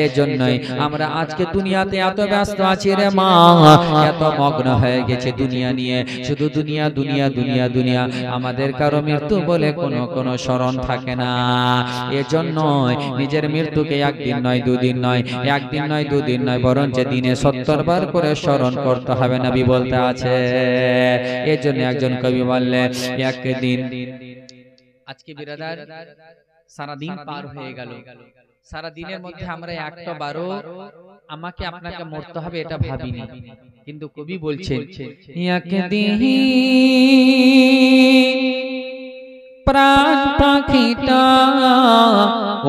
এজন্যই আমরা আজকে দুনিয়াতে এত ব্যস্ত আছি রে মা, এত মগ্ন হয়ে গেছে দুনিয়া নিয়ে, শুধু দুনিয়া দুনিয়া দুনিয়া দুনিয়া। আমাদের কারো মৃত্যু বলে কোনো স্মরণ থাকে না। এজন্য নিজের মৃত্যুকে একদিন নয় দুদিন নয়, একদিন নয় দুদিন নয়, বরঞ্চ দিনে 70 বার করে স্মরণ করতে হবে, নবী বলতে আছে। এজন্য একজন কবি বললেন একদিন, আজকে বিরাদার সারা দিন পার হয়ে গেল, সারা দিনের মধ্যে আমরা একটা বারো আমাকে আপনাকে মরতে হবে এটা ভাবিনি। কিন্তু কবি বলছেন একদিন প্রাণ পাখিটা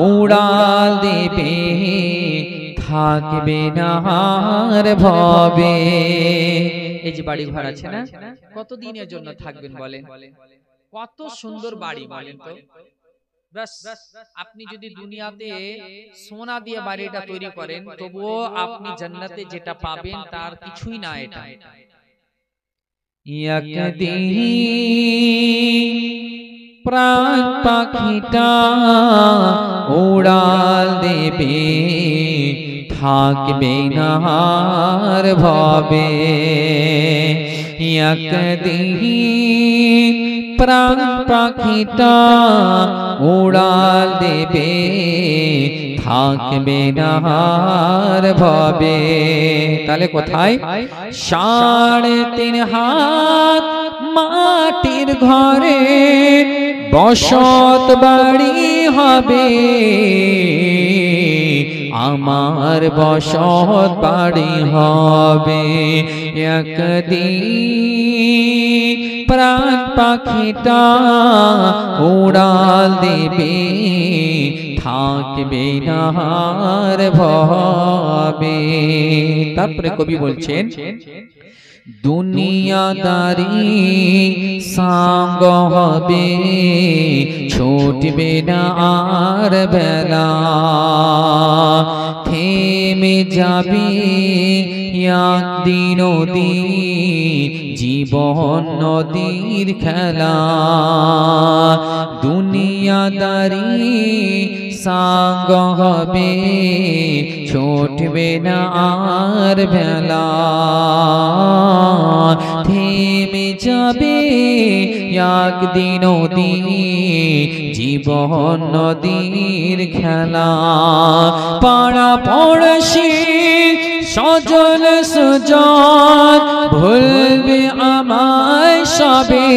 উড়াল দেবে, থাকবে না আর ভবে। এই যে বাড়ি ঘর আছে না, কতদিনের জন্য থাকবেন বলেন? কত সুন্দর বাড়ি বলেন তো। বাস আপনি যদি দুনিয়াতে সোনা দিয়ে বাড়িটা তৈরি করেন, তবুও আপনি জান্নাতে যেটা পাবেন তার কিছুই না এটা। একদিন প্রাণ পাখিটা উড়াল দেবে, থাকবে না আর ভবে। একদিন প্রাণ পাখিটা উড়াল দেবে, থাকবে না আর ভবে। তাহলে কোথায়? 3.5 হাত মাটির ঘরে বসত বাড়ি হবে, আমার বসত বাড়ি হবে। একদিন প্রাণ পাখিটা উড়াল দেবে, থাকবে না আর ভবে। তারপরে কবি বলছেন দুনিয়াদারি সঙ্গ হবে, ছুটবে না আর বেলা, থেমে যাবে একদিন দিন জীবন নদীর খেলা। দুনিয়াদারি সাঙ্গ হবে ছুটবে না আর বেলা থেমে যাবে একদিন নদী জীবন নদীর খেলা পাড়া পড়শি সজল সুজন ভুলবে আমায় সবে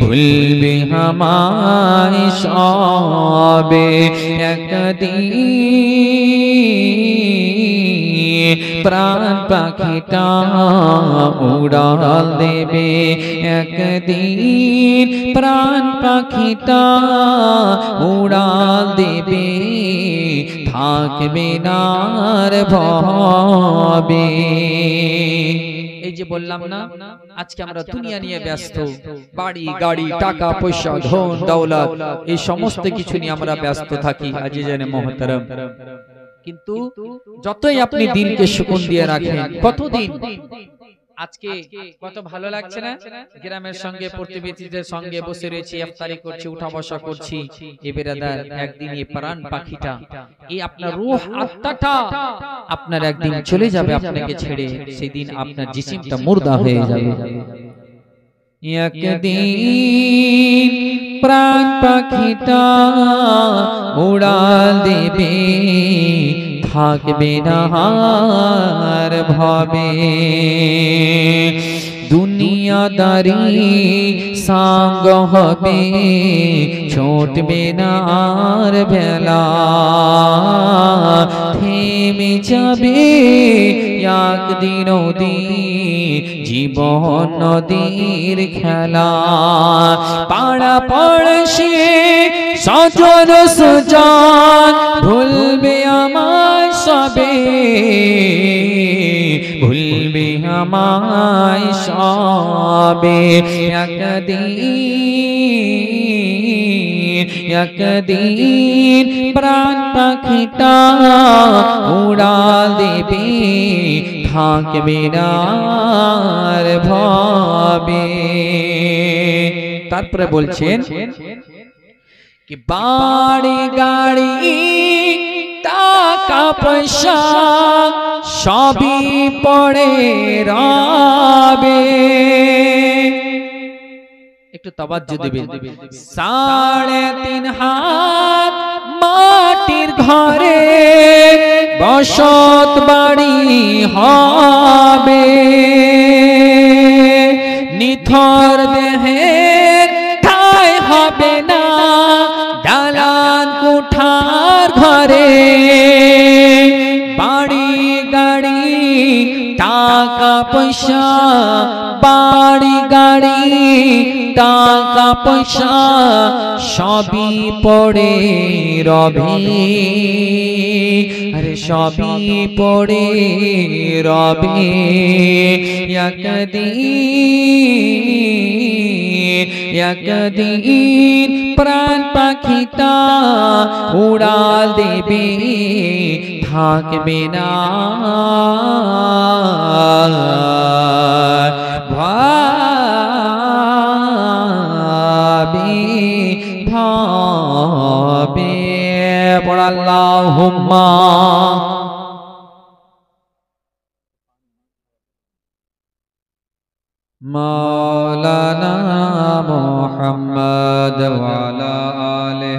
ভুলবে আমায় সবে একদিন প্রাণ পাখিটা উড়াল দেবে একদিন প্রাণ পাখিটা উড়াল দেবে থাকবে না আর ভবে এই যে বললাম না আজকে আমরা দুনিয়া নিয়ে ব্যস্ত বাড়ি গাড়ি টাকা পয়সা ধন দৌলত এই সমস্ত কিছু নিয়ে আমরা ব্যস্ত থাকি আজিজানে মুহতারাম কিন্তু যতই আপনি দিলকে সুকুন দিয়ে রাখেন কতদিন আজকে কত ভালো লাগছে না গ্রামের সঙ্গে প্রতিবেশীদের সঙ্গে বসে রয়েছি ইফতারি করছি উঠা বসা করছি এই বেরাদার একদিন এই প্রাণ পাখিটা এই আপনার রূহ আত্মাটা আপনার একদিন চলে যাবে আপনাকে ছেড়ে সেদিন আপনার জিসিমটা মুর্দা হয়ে যাবে একদিন প্রাণ পাখিটা উড়াল দেবে থাকবে না আর ভবে দুনিয়াদারি সাঙ্গ হবে ছুটবে না আর বেলা থেমে যাবে একদিন নদী জীবন নদীর খেলা পাড়া পড়শি সজল সুজন ভুলবে আমায় সবে ভুলবে আমায় সবে একদিন প্রাণ পাখিটা উড়াল দেবে থাকবে না আর ভবে তারপরে বলছেন कि बाड़ी गाड़ी टाका पैसा सभी पड़े रबे একটু তাওয়াজ্জু দিবেন 3.5 হাত মাটির ঘরে বসত বাড়ি হবে নিথর দেহের ঠাঁই হবে না দালান কোঠার ঘরে বাড়ি গাড়ি টাকা পয়সা বাড়ি গাড়ি টাকা পয়সা সবই পড়ে রবে আরে সবই পড়ে রবে একদিন প্রাণ পাখিটা উড়াল দেবে থাকবে না ভাবে ভাবে পড় আল্লাহুম্মা मौलाना मोहम्मद वाला आले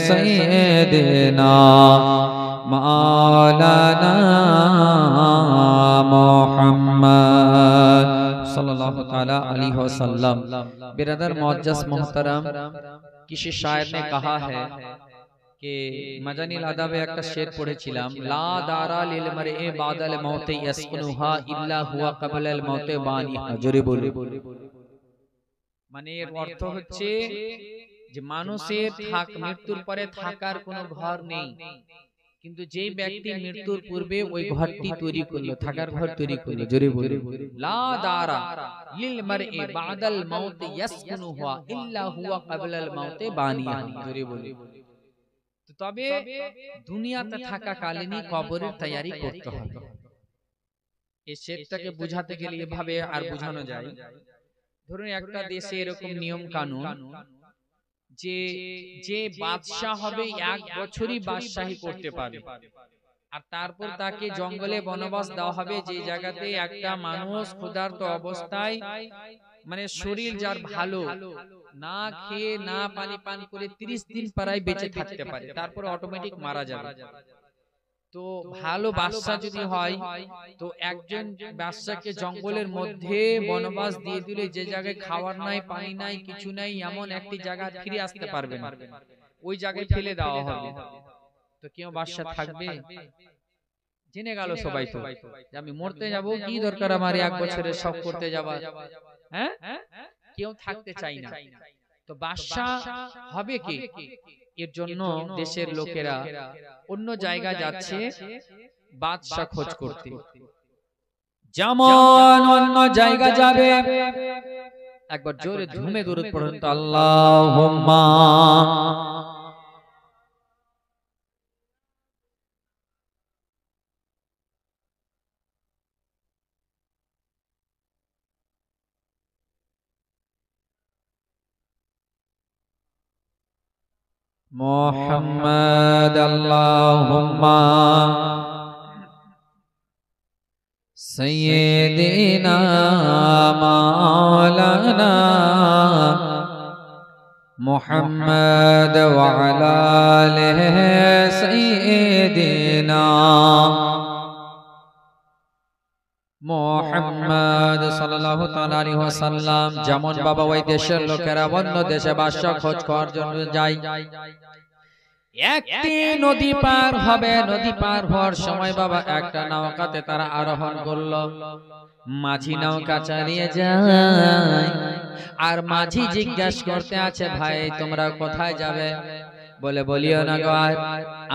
सैयदना मौलाना मोहम्मद सल्लल्लाहु ताला अलैहि वसल्लम बिरदर मुअज्जस मोहतरम किसी शायर ने कहा है कि मजानिल अदब एक शेर पढ़ेছিলাম ला दारा लिल मरए बादल मौत यसकुनुहा इल्ला हुआ कबल अल मौत बानिहा জোরে বলে মানে এর অর্থ হচ্ছে যে মানুষের মৃত্যুর পরে থাকার কোনো ঘর নেই কিন্তু যেই ব্যক্তি মৃত্যুর পূর্বে ওই ঘরটি তৈরি করলো থাকার ঘর তৈরি করলো জোরে বলে লা দারা লিল মরএ বাদাল মৌত ইয়াসকুনুহা ইল্লা হুয়া ক্বাবলা আল মৌত বানিয়া জোরে বলে তবে দুনিয়াতে থাকা কালীনই কবরের তৈরি করতে হবে এই শেরটাকে বুঝাতে গেলে এভাবে আর বোঝানো যায় ধরুন একটা দেশে এরকম নিয়ম কানুন যে যে বাদশাহ হবে 1 বছরই বাদশাহী করতে পারে, আর তারপর তাকে জঙ্গলে বনবাস দেওয়া হবে, যে জায়গাতে একটা মানুষ ক্ষুধার্ত অবস্থায়, মানে শরীর যার ভালো, না খেয়ে না পানি পান করে 30 দিন প্রায় বেঁচে থাকতে পারে, তারপর অটোমেটিক মারা যাবে। তো ভালো বাদশা যদি হয়, তো একজন বাদশাকে জঙ্গলের মধ্যে বনবাস দিয়ে দিলে, যে জায়গায় খাবার নাই, পানি নাই, কিছু নাই, এমন একটি জায়গায় ফিরে আসতে পারবে না, ওই জায়গায় ফেলে দেওয়া হবে। তো কেউ বাদশা থাকবে? জেনে গেল সবাই তো যে আমি মরতে যাব, কি দরকার আমার 1 বছরের শখ করতে যাওয়া, হ্যাঁ? কেউ থাকতে চাই না। তো বাদশা হবে কে? এর জন্য দেশের লোকেরা অন্য জায়গা যাচ্ছে বাদশা খোঁজ করতে। যেমন অন্য জায়গা যাবে, একবার জোরে ধুমে দরুদ পড়ুন তো, আল্লাহুম্মা মুহাম্মাদ, আল্লাহুম্মা সাইয়্যিদিনা মাওলানা মুহাম্মাদ ওয়া আলা আলিহি সাইয়্যিদিনা মুহাম্মদ সাল্লাল্লাহু তাআলা আলাইহি ওয়াসাল্লাম। যেমন বাবা ওই দেশের লোকেরা অন্য দেশে বাদশা খোঁজ করার জন্য যায়, একটি নদী পার হবে, নদী পার হওয়ার সময় বাবা একটা নৌকাতে তারা আরোহণ করলো, মাঝি নৌকা চালিয়ে যায়, আর মাঝি জিজ্ঞাসা করতে আছে, ভাই তোমরা কোথায় যাবে? বলে বলিও না গো,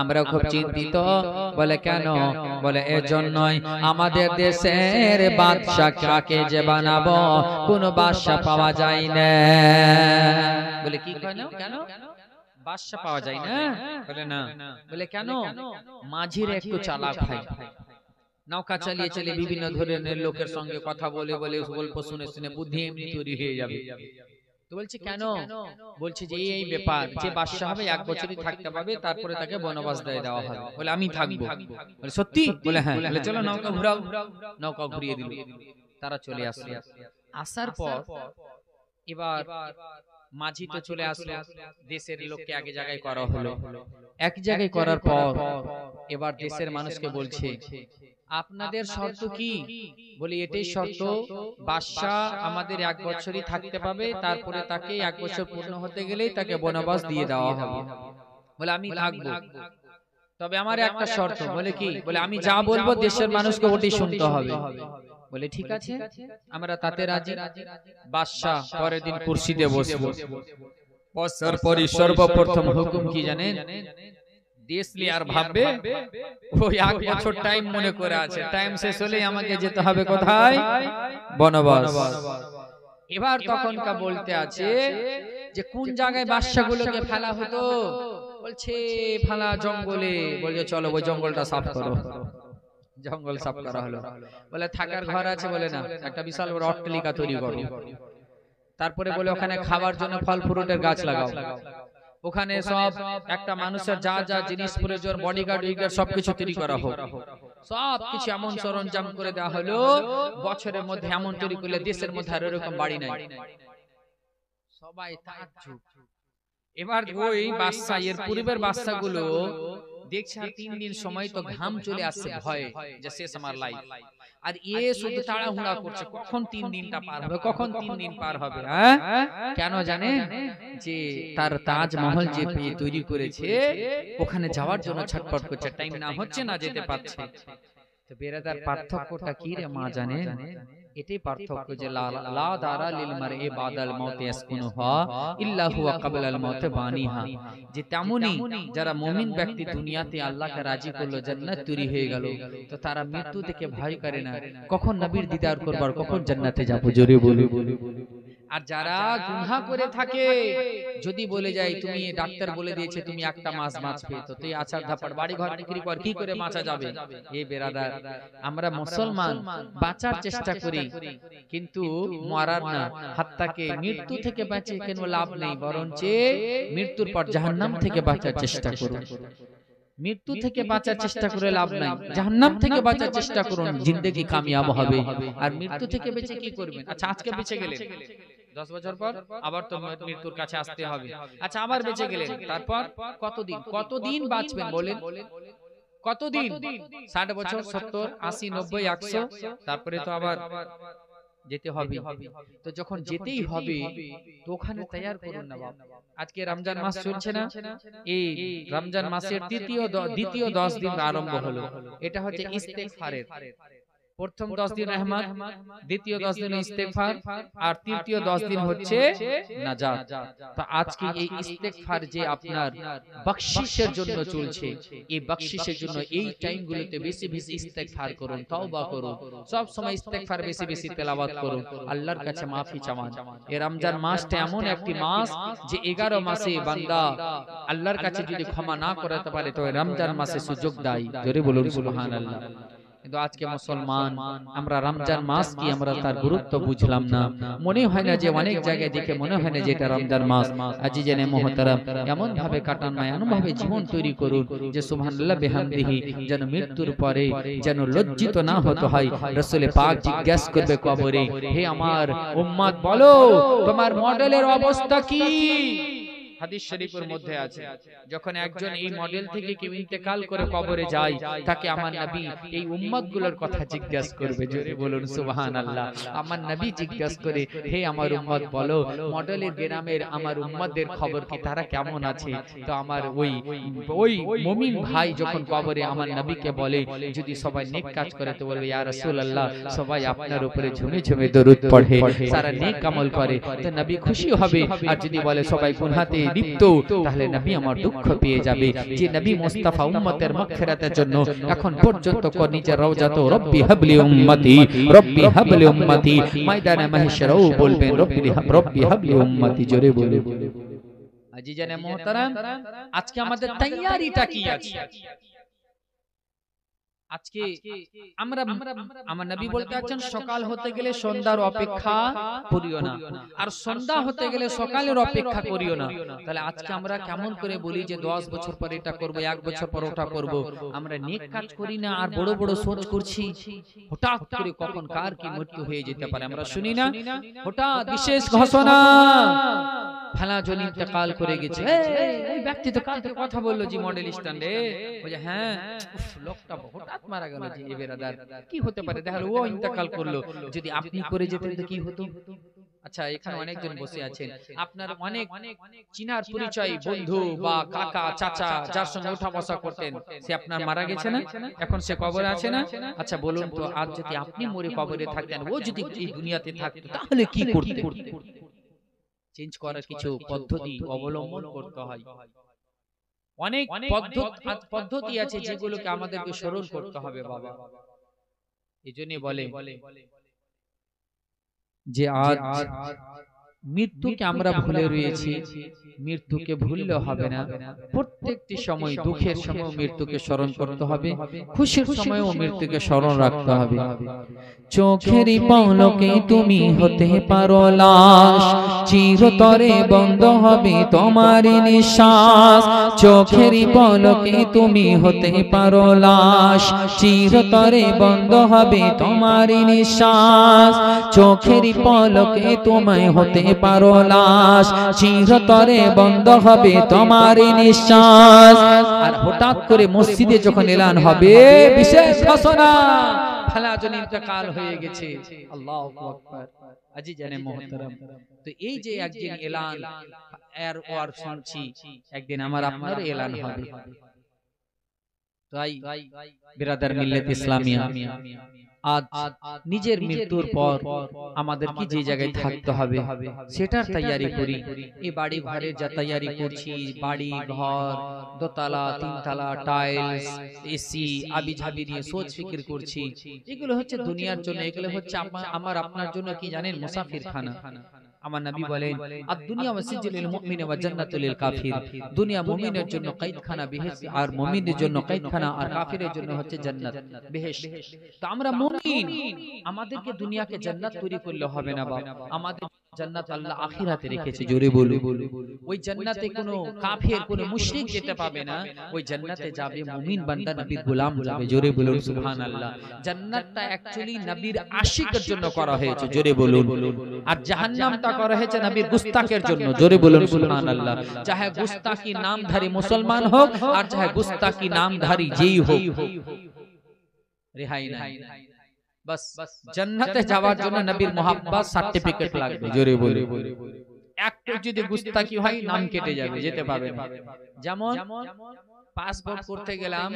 আমরা খুব চিন্তিত। বলে কেন? বলে এর জন্যই আমাদের দেশের বাদশা কাকে যে বানাবো, কোন বাদশা পাওয়া যায় না। বলে কি কেন? কেন বাদশা পাওয়া যায় না? বলে না। বলে কেন? মাঝির একটু চালাক ভাই, নৌকা চালিয়ে চালিয়ে বিভিন্ন ধরনের লোকের সঙ্গে কথা বলে বলে গল্প শুনে শুনে বুদ্ধি এমনি তৈরি হয়ে যাবে। তো বলছে কেন? বলছে যে এই ব্যাপার, যে বাদশা হবে 1 বছরই থাকতে পাবে, তারপরে তাকে বনবাস দিয়ে দেওয়া হবে। বলে আমি থাকবো। বলে সত্যি? বলে হ্যাঁ। বলে চলো নৌকা ঘুরাও। নৌকা ঘুরিয়ে দিল, তারা চলে আসলো। আসার পর এবার মাঝি তো চলে আসলো, দেশের লোককে এক জায়গায় করা হলো। এক জায়গায় করার পর এবার দেশের মানুষকে বলছে, আপনাদের শর্ত কি? বলি এটাই শর্ত, বাদশা আমাদের 1 বছরই থাকতে পাবে, তারপরে তাকে 1 বছর পূর্ণ হতে গেলেই তাকে বনবাস দিয়ে দেওয়া হবে। বলে আমি থাকবো, তবে আমার একটা শর্ত। বলে কি? বলে আমি যা বলবো দেশের মানুষকে ওটাই শুনতে হবে। বলে ঠিক আছে, আমরা তাতে রাজি। বাদশা পরের দিন কুরসিতে বসবো, বসার পরই সর্বপ্রথম হুকুম কি জানেন? দেশ নিয়ে আর ভাববে ওই 1 বছর টাইম মনে করে আছে, টাইম শেষ হলেই আমাকে যেতে হবে কোথায়? বনবাস। এবার তখনকার বলতে আছে যে কোন জায়গায় বাদশাগুলোকে ফেলা হতো? বলছে ফেলা জঙ্গলে। বলছে চলো ওই জঙ্গলটা সাফ করো। জঙ্গল সাফ করা হলো। বলে থাকার ঘর আছে? বলে না। একটা বিশাল বড় অট্টালিকা তৈরি করো। তারপরে বলে ওখানে খাবার জন্য ফল ফ্রুটের গাছ লাগাও। ওখানে সব একটা মানুষের যা যা জিনিস প্রয়োজন, বডিগার্ড উইগার্ড সবকিছু তৈরি করা হোক। সবকিছু এমন সরঞ্জাম করে দেওয়া হলো, বছরের মধ্যে এমন তৈরি করলে দেশের মধ্যে আর এরকম বাড়ি নাই। সবাই তাজ্জুব। এবার ওই বাদশা, এর পূর্বের বাদশাগুলো দেখছে আর 3 দিন সময় তো ঘাম চলে আসছে ভয়ে যে শেষ আমার লাইফ, আর এ শুধু তাড়াহুড়া করছে কখন 3 দিনটা পার হবে, কখন 3 দিন পার হবে। হ্যাঁ কেন জানেন? যে তার তাজমহল যে তৈরি করেছে ওখানে যাওয়ার জন্য ছটফট করছে, টাইম না হচ্ছে, না যেতে পারছে। তো বেরাদার পার্থক্যটা কি রে মা জানেন? এটাই পার্থক্য যে লা দারা লিল মারই বাদাল মাউত ইয়াসকুনুহা ইল্লা হুয়া ক্বাবলাল মাউত বানিহা, যে তেমনি যারা মুমিন ব্যক্তি দুনিয়াতে আল্লাহকে রাজি করলো, জান্নাত তৈরি হয়ে গেল, তো তারা মৃত্যু থেকে ভয় করে না, কখন নবীর দিদার করবার, কখন জান্নাতে যাব। জোরে বলি। আর যারা গুনাহ করে থাকে, যদি বলে যায় তুমি ডাক্তার বলে দিয়েছে তুমি একটা মাছ বাঁচবে, তো তুই আচার ধাপার বাড়ি ঘর বিক্রি কর, কি করে বাঁচা যাবে? এই বেরাদার, আমরা মুসলমান বাঁচার চেষ্টা করি কিন্তু মরার না, হাত্তাকে মৃত্যু থেকে বাঁচে কেন লাভ নেই, বরঞ্চ মৃত্যুর পর জাহান্নাম থেকে বাঁচার চেষ্টা করুন। মৃত্যু থেকে বাঁচার চেষ্টা করে লাভ নাই, জাহান্নাম থেকে বাঁচার চেষ্টা করুন, জিন্দেগি কামিয়াব হবে। আর মৃত্যু থেকে বেঁচে কি করবেন? আচ্ছা আজকে বেঁচে গেলেন, 10 বছর পর আবার তো মৃত্যুর কাছে আসতে হবে। আচ্ছা আবার বেঁচে গেলেন, তারপর কতদিন বাঁচবেন বলেন? কতদিন? 60 বছর, 70, 80, 90, 100, তারপরে তো আবার যেতে হবে। তো যখন যেতেই হবে তো ওখানে তৈয়ার করুন না বাবা। আজকে রমজান মাস চলছে না, এই রমজান মাসের দ্বিতীয় 10 দিন আরম্ভ হলো। এটা হচ্ছে ইস্তেগফারের প্রথম 10 দিন রহমত, দ্বিতীয় 10 দিন ইস্তেগফার, আর তৃতীয় 10 দিন হচ্ছে নাজাত। তো আজকে এই ইস্তেগফার যে আপনার বখশিশের জন্য চলছে, এই বখশিশের জন্য এই টাইমগুলোতে বেশি বেশি ইস্তেগফার করুন, তওবা করুন, সব সময় ইস্তেগফার বেশি বেশি তেলাওয়াত করুন, আল্লাহর কাছে মাফি চাওয়ান। এই রমজান মাসটা এমন একটি মাস যে 11 মাসে বান্দা আল্লাহর কাছে যদি ক্ষমা না করতে পারে তো রমজান মাসে সুযোগ দেয়। জোরে বলুন সুবহানাল্লাহ। কিন্তু আজকে মুসলমান আমরা রমজান মাস কি আমরা তার গুরুত্ব বুঝলাম না, মনে হয় না যে অনেক জায়গায় দেখে মনে হয় না যে এটা রমজান মাস। আজিজানে মুহতারাম, এমন ভাবে কাটান না, এমন ভাবে জীবন তৈরি করুন যে সুবহানাল্লাহ বিহামদিহি, যেন মৃত্যুর পরে যেন লজ্জিত না হতে হয়। রাসূল পাক জিজ্ঞাসা করবে কবরে, হে আমার উম্মত বলো তোমার মডেলের অবস্থা কি? হাদিস শরীফের মধ্যে আছে, যখন একজন এই মডেল থেকে কেউ ইন্তেকাল করে কবরে যায়, তাকে আমার নবী এই উম্মতগুলোর কথা জিজ্ঞাসা করবে। জোরে বলুন সুবহানাল্লাহ। আমার নবী জিজ্ঞাসা করে, হে আমার উম্মত বলো মডেলের গ্রামের আমার উম্মতদের খবর কি, তারা কেমন আছে? তো আমার ওই মুমিন ভাই যখন কবরে আমার নবীকে বলে, যদি সবাই নেক কাজ করে তো বলবে ইয়া রাসূলুল্লাহ সবাই আপনার উপরে ঝুমে ঝুমে দরুদ পড়ে, সারা নেক আমল করে, তো নবী খুশি হবে। আর যদি বলে সবাই গুনাহতে লিপ্ত, তাহলে নবী আমার দুঃখ পেয়ে যাবে। যে নবী মুস্তাফা উম্মতের মাগফিরাতের জন্য এখন পর্যন্ত নিজের রওজাত রব্বি হাবলি উম্মতি, রব্বি হাবলি উম্মতি, ময়দানে মাহশরেও বলবেন রব্বি হাবলি উম্মতি। জোরে বলে আজিজানে মুহতারাম, আজকে আমাদের তৈয়ারিটা কি আছে? আজকে আমরা আমার নবী বলতে আছেন সকাল হতে গেলে সন্ধ্যার অপেক্ষা করিও না, আর সন্ধ্যা হতে গেলে সকালের অপেক্ষা করিও না। তাহলে আজকে আমরা কেমন করে বলি যে 10 বছর পর এটা করব, 1 বছর পর ওটা করব, আমরা নেক কাজ করি না, আর বড় বড় সোচ করছি। হঠাৎ করে কখন কার কি মৃত্যু হয়ে যেতে পারে আমরা শুনি না। হঠাৎ বিশেষ ঘোষণা, ফেলা জন ইন্তেকাল করে গেছে, এই ব্যক্তি তো কালকে কথা বললো জি মডেল স্ট্যান্ডে, বলে হ্যাঁ লোকটা হঠাৎ মারা গেল জি। এ বেরাদার কি হতে পারে? দেখালো ও ইন্তেকাল করলো, যদি আপনি করে যেতেন তো কি হতো? আচ্ছা এখানে অনেকজন বসে আছেন, আপনার অনেক চিনার পরিচয় বন্ধু বা কাকা চাচা যার সঙ্গে ওঠা বসা করতেন, সে আপনার মারা গেছে না, এখন সে কবরে আছে না? আচ্ছা বলুন তো, আজ যদি আপনি মরে কবরে থাকতেন, ও যদি এই দুনিয়াতে থাকতো, তাহলে কি করতেন? চেঞ্জ করার কিছু পদ্ধতি অবলম্বন করতে হয়। অনেক পদ্ধতি আছে যেগুলোকে আমাদেরকে স্মরণ করতে হবে বাবা। এজন্য বলে যে আজ মৃত্যুকে আমরা ভুলে রয়েছি, মৃত্যুকে ভুললে হবে না। প্রত্যেকটি সময়, দুঃখের সময় মৃত্যুকে স্মরণ করতে হবে, খুশির সময়ও মৃত্যুকে স্মরণ রাখতে হবে। চোখেরই পলকে তুমি হতে পারো লাশ, চিরতরে বন্ধ হবে তোমার নিঃশ্বাস। চোখেরই পলকে তুমি হতে পারো লাশ, চিরতরে বন্ধ হবে তোমার নিঃশ্বাস। চোখেরই পলকে তোমায় হতে পারো লাশ, চিরতরে বন্ধ হবে তোমার নিঃশ্বাস। আর হঠাৎ করে মসজিদে যখন এলান হবে বিশেষ ঘোষণা, ফালাজন ইন্তেকাল হয়ে গেছে, আল্লাহু আকবার। আজিজানে মুহতারাম, তো এই যে একদিন এলান এর ওয়ার শুনছি, একদিন আমার আপনার এলান হবে। তাই বিরাদার মিল্লাত ইসলামিয়া, আজ নিজের মৃত্যুর পর আমাদের কি যে জায়গায় থাকতে হবে সেটার তৈয়ারি করি। এই বাড়ি ঘরের যা তৈয়ারি করছি, বাড়ি ঘর দোতলা তিনতলা টাইলস এসি আবি ঝাবি নিয়ে সোচ ফিকির করছি, এগুলো হচ্ছে দুনিয়ার জন্য, এগুলো হচ্ছে আমার আপনার জন্য কি জানেন মুসাফির খানা। আমার নবী বলেন আদ-দুনিয়া মাসজিদুল মুমিন ওয়া জান্নাতুল লিল কাফির, দুনিয়া মুমিনের জন্য কয়েদখানা বেহেশত, আর মুমিনের জন্য কয়েদখানা, আর কাফিরের জন্য হচ্ছে জান্নাত বেহেশত। তো আমরা মুমিন, আমাদেরকে দুনিয়াকে জান্নাত তৈরি করলে হবে না বাবা, আমাদের জান্নাত আল্লাহ আখিরাতে রেখেছে। জোরে বলুন, ওই জান্নাতে কোনো কাফির কোনো মুশরিক যেতে পাবে না, ওই জান্নাতে যাবে মুমিন বান্দা নবীর গোলাম যাবে। জোরে বলুন সুবহানাল্লাহ। জান্নাতটা অ্যাকচুয়ালি নবীর আশিকের জন্য করা হয়েছে। জোরে বলুন। আর জাহান্নামটা করা হয়েছে নবীর গুস্তাখের জন্য। জোরে বলুন সুবহানাল্লাহ। চাহে গুস্তাখী নামধারী মুসলমান হোক আর চাহে গুস্তাখী নামধারী যেই হোক, রেহাই নাই। বাস জান্নাতে যাওয়ার জন্য নবীর মুহাব্বত সার্টিফিকেট লাগবে। জোরে বলুন। একটু যদি গুস্তাখী হয় নাম কেটে যাবে, যেতে পাবে না। যেমন পাসপোর্ট করতে গেলাম,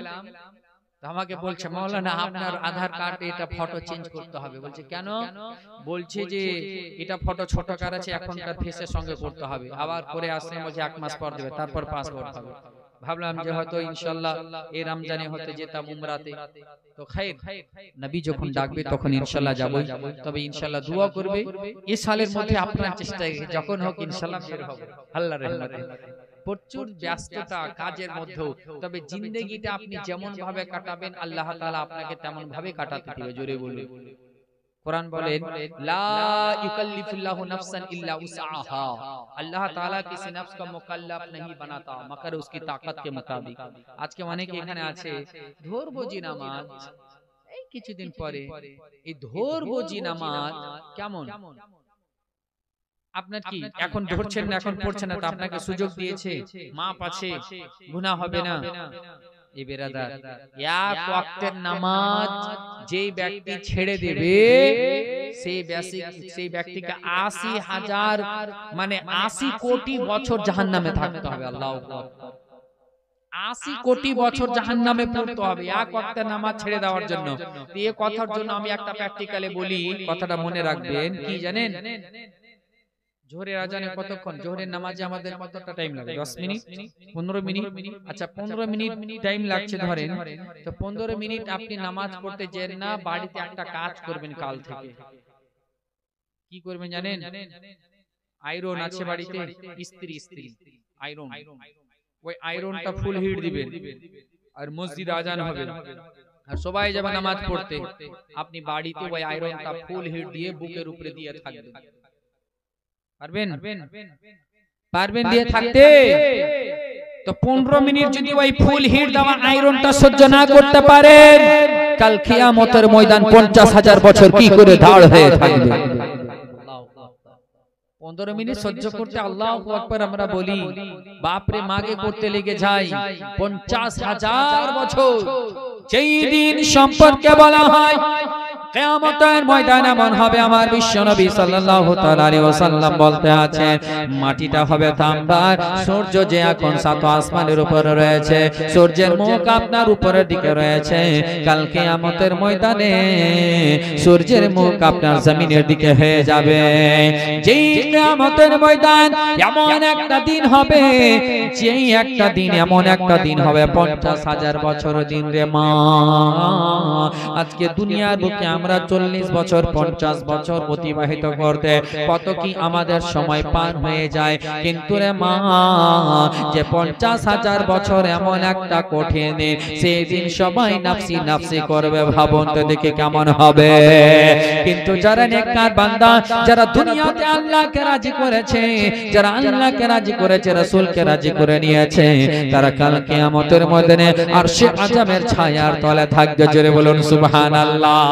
আমাকে বলছে মাওলানা আপনার আধার কার্ড এটা ফটো চেঞ্জ করতে হবে। বলছে কেন? বলছে যে এটা ফটো ছোট কার আছে, এখনকার ফেসের সঙ্গে করতে হবে। আবার করে আসলে বলছে 1 মাস পর দেবে, তারপর পাসপোর্ট হবে। ভাবলাম যে হয়তো ইনশাআল্লাহ এই রমজানে হতে যেতাম উমরাতে, তো খাইর নবী যখন ডাকবে তখন ইনশাআল্লাহ যাবই। তবে ইনশাআল্লাহ দোয়া করবে এই সালের মধ্যে আপনার চেষ্টায় যখন হোক ইনশাআল্লাহ বের হবে আল্লাহর রহমতে। প্রচুর ব্যস্ততা কাজের মধ্যেও, তবে জিন্দেগিটা আপনি যেমন ভাবে কাটাবেন আল্লাহ তাআলা আপনাকে তেমন ভাবে কাটাতে দিবে। জোরে বলুন। कुरान बोले ला युकल्लिफुल्लाहु नफ्सन इल्ला उस्आहा, अल्लाह ताला किसी नफ्स को मुकल्लफ नहीं बनाता मगर उसकी ताकत के मुताबिक। आज के माने कि এখানে আছে ধর্মজি নামাজ, এই কিছুদিন পরে এই ধর্মজি নামাজ কেমন আপনার কি এখন ধরছেন না, এখন পড়ছেন না, তো আপনাকে সুযোগ দিয়েছে, মাপ আছে, গুনাহ হবে না। এই বেরাদার এক ওয়াক্তের নামাজ যেই ব্যক্তি ছেড়ে দেবে সেই ব্যক্তিকে ৮০,০০০ মানে ৮০ কোটি বছর জাহান্নামে থাকতে হবে। আল্লাহু আকবার। ৮০ কোটি বছর জাহান্নামে পড়তে হবে এক ওয়াক্তের নামাজ ছেড়ে দেওয়ার জন্য। এই কথার জন্য আমি একটা প্র্যাকটিক্যালে বলি, কথাটা মনে রাখবেন। কি জানেন জোহরের আজানে কতক্ষণ? জোহরের নামাজে আমাদের কতটা টাইম লাগে? 10 মিনিট 15 মিনিট। আচ্ছা 15 মিনিট টাইম লাগছে ধরেন, তো 15 মিনিট আপনি নামাজ পড়তে যেন না, বাড়িতে একটা কাজ করবেন কাল থেকে। কি করবেন জানেন? আয়রন আছে বাড়িতে, ইস্ত্রি আয়রন, ওই আয়রনটা ফুল হিট দিবেন, আর মসজিদ আজান হবে আর সবাই যাবে নামাজ পড়তে, আপনি বাড়িতে ওই আয়রনটা ফুল হিট দিয়ে বুকের উপরে দিয়ে থাকবেন। পারবেন দিয়ে থাকতে? তো 15 মিনিট যদি ওই ফুল হিট দেওয়া আয়রনটা সহ্য না করতে পারেন, কাল কিয়ামতের ময়দান 50,000 বছর কি করে দাঁড় হয়ে থাকবে। 15 মিনিট সহ্য করতে আল্লাহু আকবার আমরা বলি, বাপরে মাগে করতে লেগে যায় 50,000 বছর। যেই দিন সম্পর্কে বলা হয় কিয়ামতের ময়দান এমন হবে, আমার বিশ্বনবী সাল্লাল্লাহু তাআলা আলাইহি ওয়াসাল্লাম বলতে আছেন, মাটিটা হবে তাম্বার, সূর্য যে এখন সাত আসমানের উপরে রয়েছে, সূর্যের মুখ আপনার উপরের দিকে রয়েছে। কাল কিয়ামতের ময়দানে সূর্যের মুখ আপনার জমিনের দিকে হয়ে যাবে। যেই কিয়ামতের ময়দান এমন একটা দিন হবে, যেই একটা দিন এমন একটা দিন হবে 50,000 বছর দিন রে মা। আজকে দুনিয়ার বুকে আমরা 40 বছর 50 বছর অতিবাহিত করতে কত কি আমাদের সময় পার হয়ে যায়, কিন্তু রে মা যে 50,000 বছর এমন একটা কঠিন দিন, সেই দিন সবাই নাফসি নাফসি করবে, ভাবুন তো দেখে কেমন হবে। কিন্তু যারা নেককার বান্দা, যারা দুনিয়াতে আল্লাহকে রাজি করেছে, যারা আল্লাহকে রাজি করেছে, রাসূলকে রাজি করে নিয়েছে, তারা কাল কিয়ামতের ময়দানে আরশে আজমের ছায়ার তলে থাকবে। জোরে বলুন সুবহানাল্লাহ।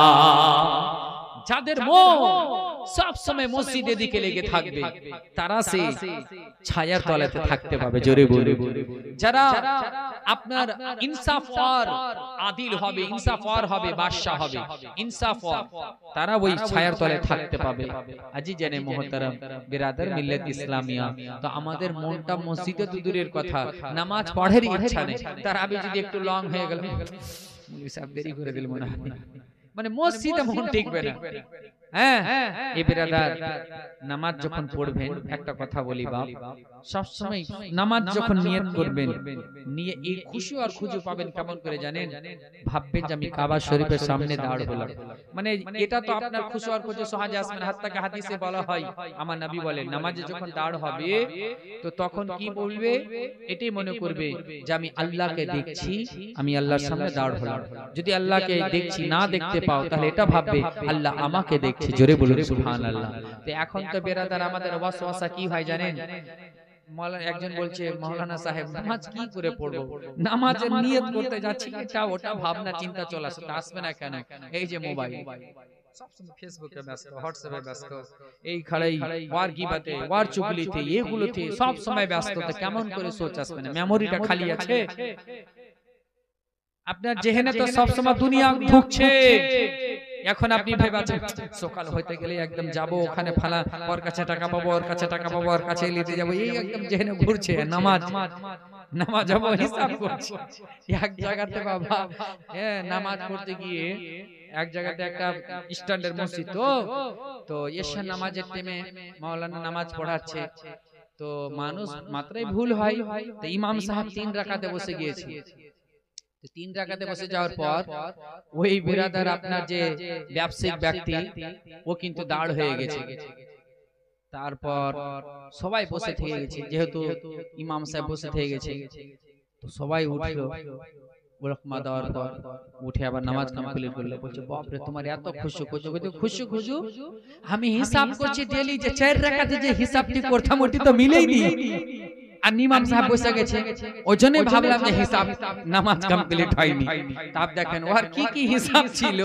যাদের মন সব সময় মসজিদের দিকে লেগে থাকবে, তারা সেই ছায়ার তলাতে থাকতে পাবে। জোরে বলুন। যারা আপনার ইনসাফওয়ার আদিল হবে, ইনসাফওয়ার হবে, বাদশা হবে, ইনসাফওয়ার, তারা ওই ছায়ার তলে থাকতে পাবে। আজি জানে মোহতারাম বিরাদার মিল্লাত ইসলামিয়া, তো আমাদের মনটা মসজিদে তো দূরের কথা, নামাজ পড়ার ইচ্ছা নেই। তার আগে যদি একটু লং হয়ে গেল, সব দেরি করে দিল মনে হয়, মানে মসজিদে মন টিকবে না। হ্যাঁ এই বিরাদার নামাজ যখন পড়বেন একটা কথা বলি বাপ, সব সময় নামাজ যখন নিয়ত করবেন, নিয়ে এই খুশি আর খুঁজে পাবেন কেমন করে জানেন? ভাববেন যে আমি কাবা শরীফের সামনে দাঁড় হলাম, মানে এটা তো আপনার খুশি আর খুঁজে সহজে আসবেন। হাত্তাকে হাদিসে বলা হয়, আমার নবী বলেন নামাজে যখন দাঁড় হবে তো তখন কি বলবে? এটাই মনে করবে যে আমি আল্লাহকে দেখছি, আমি আল্লাহর সামনে দাঁড় হলাম। যদি আল্লাহকে দেখছি না দেখতে পাও তাহলে এটা ভাববে আল্লাহ আমাকে দেখছে। জোরে বলুন সুবহানাল্লাহ। তো এখন তো বেরাদার আমাদের ওয়াসওয়াসা কি হয় জানেন? একজন বলছে মাওলানা সাহেব নামাজ কি করে পড়বো, নামাজের নিয়ত করতে যাচ্ছি এটা ওটা ভাবনা চিন্তা চলে আসে, তা আসবে না কেন? এই যে মোবাইল, সবসময় ফেসবুকে ব্যস্ত, হোয়াটসঅ্যাপে ব্যস্ত, এই খাড়াই ওয়ার গিবাতে ওয়ার চুগলিতে এগুলোতে সব সময় ব্যস্ত, তো কেমন করে সোচ আসবে না? মেমোরিটা খালি আছে আপনার জেহেনে, তো সব সময় দুনিয়া ঢুকছে। এখন আপনি ভেবেছেন সকাল হইতে গেলে একদম যাব ওখানে ফালা, ওর কাছে টাকা পাবো, ওর কাছে টাকা পাবো, ওর কাছে নিতে যাবো, এই একদম জেহেনে ঘুরছে। নামাজ নামাজ যাবো হিসাব করছে এক জায়গাতে বাবা। হ্যাঁ নামাজ পড়তে গিয়ে এক জায়গাতে একটা স্ট্যান্ডার্ড মসজিদ, তো এশার নামাজের টাইমে মাওলানা নামাজ পড়াচ্ছে, তো মানুষ মাত্রাই ভুল হয়, তো ইমাম সাহেব 3 রাকাতে বসে গিয়েছে। 3 রাকাতে বসে যাওয়ার পর ওই বিরাদার আপনার যে ব্যবসায়িক ব্যক্তি ও কিন্তু দাঁড় হয়ে গেছে। তারপর সবাই বসে থেকে গেছে, যেহেতু ইমাম সাহেব বসে থেকে গেছে, তো সবাই উঠলো। ওরকমা দেওয়ার পর উঠে আবার নামাজ কমপ্লিট করলো। বলছে বাপরে তোমার এত খুশি খুঁজো, খুশি খুঁজো, আমি হিসাব করছি ডেলি যে 4 রাকাতে যে হিসাবটি করতাম ওটি তো মিলেই নি, আর ইমাম সাহেব বসে গেছে, ওজন্য ভাবলাম যে হিসাব নামাজ কমপ্লিট হয়নি। তাপ দেখেন ওর কি কি হিসাব ছিল,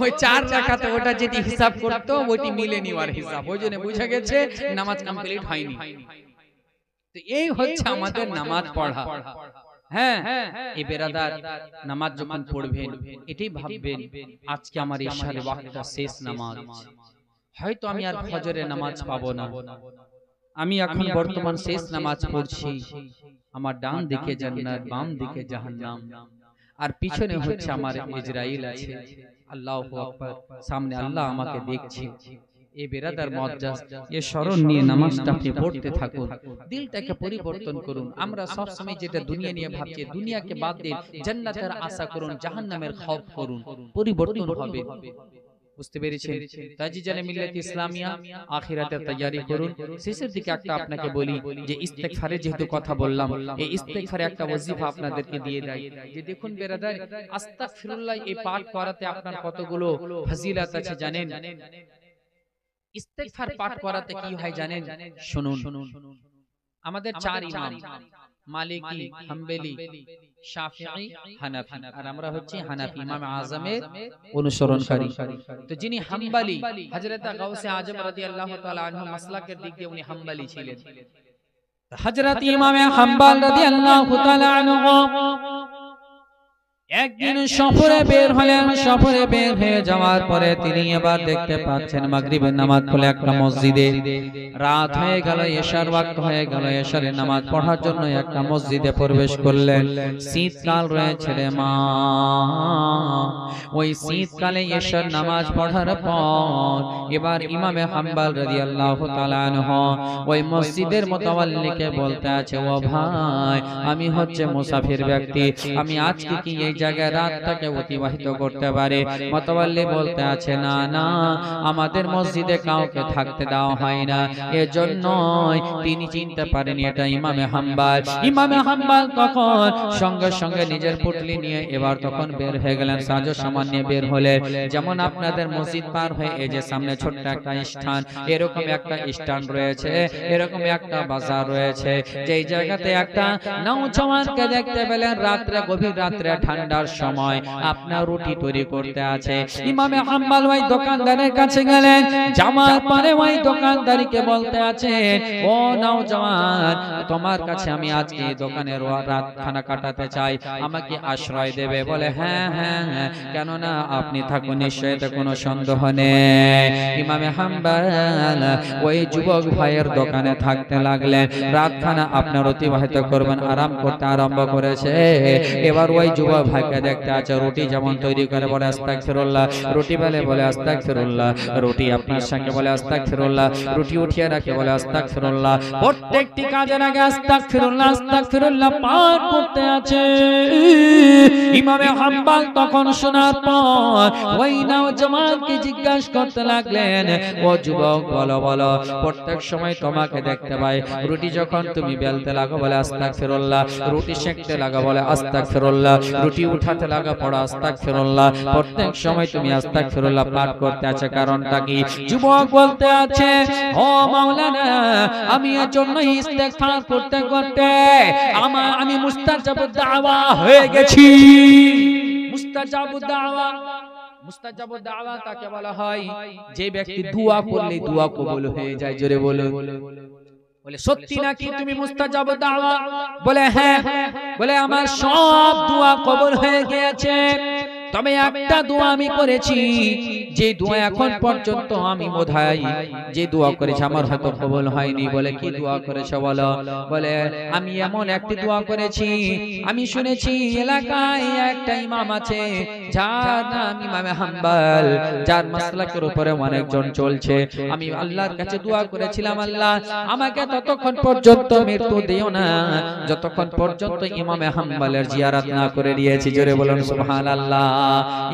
ওই 4 রাকাতে ওটা যেটি হিসাব করতো ওটি মিলেনি ওর হিসাব, ওজন্য বুঝা গেছে নামাজ কমপ্লিট হয়নি। তো এই হচ্ছে আমাদের নামাজ পড়া। হ্যাঁ এই বেরাদার নামাজ যখন পড়বেন এটাই ভাববেন আজকে আমার ইশারে ওয়াক্তটা শেষ নামাজ, হয়তো আমি আর ফজরের নামাজ পাবো না, আমি এখন বর্তমান শেষ নামাজ পড়ছি, আমার ডান দিকে জান্নাত, বাম দিকে জাহান্নাম, আর পিছনে হচ্ছে আমার ইজরাইল আছে। আল্লাহু আকবার, সামনে আল্লাহ আমাকে দেখছে। এই বেরাদার মজ্জাজ এ স্মরণ নিয়ে নামাজটা আপনি পড়তে থাকুন, দিলটাকে পরিবর্তন করুন। আমরা সব সময় যেটা দুনিয়া নিয়ে ভাবছি, দুনিয়াকে বাদ দিন, জান্নাতের আশা করুন, জাহান্নামের খৌফ করুন, পরিবর্তন হবে। বুঝতে পেরেছেন? তাজি জানে মিল্লাত ইসলামিয়া আখিরাতের তৈয়ারি করুন। শেষের দিকে একটা আপনাকে বলি যে ইস্তেগফারের যেহেতু কথা বললাম, এই ইস্তেগফারে একটা ওয়াজিফা আপনাদেরকে দিয়ে দেয় যে দেখুন বেরাদার, আস্তাগফিরুল্লাহ এই পাঠ করাতে আপনার কতগুলো ফজিলত আছে জানেন? ইস্তেগফার পাঠ করাতে কি হয় জানেন? শুনুন, আমাদের 4 ইমাম মালিকি, হাম্বলি, শাফিঈ, হানাফি, আর আমরা হচ্ছি হানাফি, ইমাম আযমের অনুসরণকারী। তো যিনি হাম্বলি, হযরত গাউসে আজম রাদিয়াল্লাহু তাআলা আনহু মাসলাকের দিক দিয়ে উনি হাম্বলি ছিলেন। হযরত ইমাম হাম্বল রাদিয়াল্লাহু তাআলা আনহু একদিন সফরে বের হলেন। সফরে বের হয়ে যাওয়ার পরে তিনি এবার দেখতে পাচ্ছেন মাগরিবের নামাজ পড়ে একটা মসজিদে, রাত হয়ে গেল, এশার ওয়াক্ত হয়ে গেল, এশারের নামাজ পড়ার জন্য একটা মসজিদে প্রবেশ করলেন। শীতকাল রয়েছে রে মা, ওই শীতকালে এশার নামাজ পড়ার পর এবার ইমামে হাম্বল রাদিয়াল্লাহু তাআলা আনহু ওই মসজিদের মুতাওয়াল্লিকে বলতে আছে, ও ভাই আমি হচ্ছে মুসাফির ব্যক্তি, আমি আজকে কি এই জায়গায় রাতটাকে অতিবাহিত করতে পারে? মুতাওয়াল্লি বলতে আছে, না না, আমাদের মসজিদে কাউকে থাকতে দেওয়া হয় না। এজন্য তিনি চিনতে পারেনি এটা ইমামে হাম্বল। ইমামে হাম্বল তখন সঙ্গে সঙ্গে নিজের পুটলি নিয়ে এবার তখন বের হয়ে গেলেন, সাজো সামান নিয়ে বের হলেন। যেমন আপনাদের মসজিদ পার হয়ে এই যে সামনে ছোট্ট একটা স্থান, এরকম একটা স্ট্যান্ড রয়েছে, এরকম একটা বাজার রয়েছে, যেই জায়গাতে একটা নওজওয়ানকে দেখতে পেলেন রাত্রে, গভীর রাত্রে ঠান্ডার সময় আপনার রুটি তৈরি করতে আছে। ইমামে হাম্বল ওই দোকানদারের কাছে গেলেন, যাওয়ার পরে ওই দোকানদারকে বলতে আছে, ও নওজওয়ান তোমার কাছে আমি আজকে দোকানের রাত খানা কাটাতে চাই, আমাকে আশ্রয় দেবে? বলে হ্যাঁ হ্যাঁ হ্যাঁ, কেন না, আপনি থাকুন, নিশ্চয়ই কোনো সন্দেহ নেই। ইমামে হাম্বল ওই যুবক ভাইয়ের দোকানে থাকতে লাগলেন, রাত খানা আপনার অতিবাহিত করবেন, আরাম করতে আরম্ভ করেছে। এবার ওই যুবক ভাইকে দেখতে আছে রুটি যেমন তৈরি করে বলে আস্তাগফিরুল্লাহ, রুটি বেলে বলে আস্তাগফিরুল্লাহ, রুটি আপনার সঙ্গে বলে আস্তাগফিরুল্লাহ, রুটি উঠিয়ে রাখে বলে আস্তাগফিরুল্লাহ, প্রত্যেকটি কাজের আগে আস্তাগফিরুল্লাহ আস্তাগফিরুল্লাহ পাঠ করতে আছে। ইমামে হাম্বল তখন শোনার পর ওই নওজওয়ানকে জিজ্ঞাসা করতে লাগলেন, ও যুবক বলো বলো, প্রত্যেক সময় তোমাকে দেখতে পাই রুটি যখন তুমি বেলতে লাগো বলে আস্তাগফিরুল্লাহ, রুটি সেঁকতে লাগো বলে আস্তাগফিরুল্লাহ, রুটি উঠাতে লাগো পড়ো আস্তাগফিরুল্লাহ, প্রত্যেক সময় তুমি আস্তাগফিরুল্লাহ পাঠ করতে আছে, কারণটা কি? যুবক বলতে আছে, ও মাওলানা, আমি এর জন্য ইস্তেগফার করতে করতে আমি মুস্তাজাবুদ দাওয়া হয়ে গেছি। মুস্তাজাবুদ দাওয়া, মুস্তাজাবুদ দাওয়া তাকে বলা হয় যে ব্যক্তি দোয়া করলে দোয়া কবুল হয়ে যায়। জোরে বলো। বলে সত্যি নাকি তুমি মুস্তাজাবুদ দাওয়া? বলে হ্যাঁ। বলে আমার সব দোয়া কবুল হয়ে গিয়েছে, তবে একটা দোয়া আমি করেছি, যে দোয়া এখন পর্যন্ত আমি বোধহয় যে দোয়া করেছি আমার হয়তো কবুল হয়নি। বলে কি দোয়া করেছো বলো? বলে আমি এমন একটি দোয়া করেছি, আমি শুনেছি এলাকায় একটা ইমাম আছে যার নাম ইমামে হাম্বল, যার মাসলাকের উপরে অনেকজন চলছে। আমি আল্লাহর কাছে দোয়া করেছিলাম, আল্লাহ আমাকে ততক্ষণ পর্যন্ত মৃত্যু দিও না যতক্ষণ পর্যন্ত ইমামে হাম্বলের জিয়ারত না করে দিয়েছি। জোরে বলুন সুবহানাল্লাহ।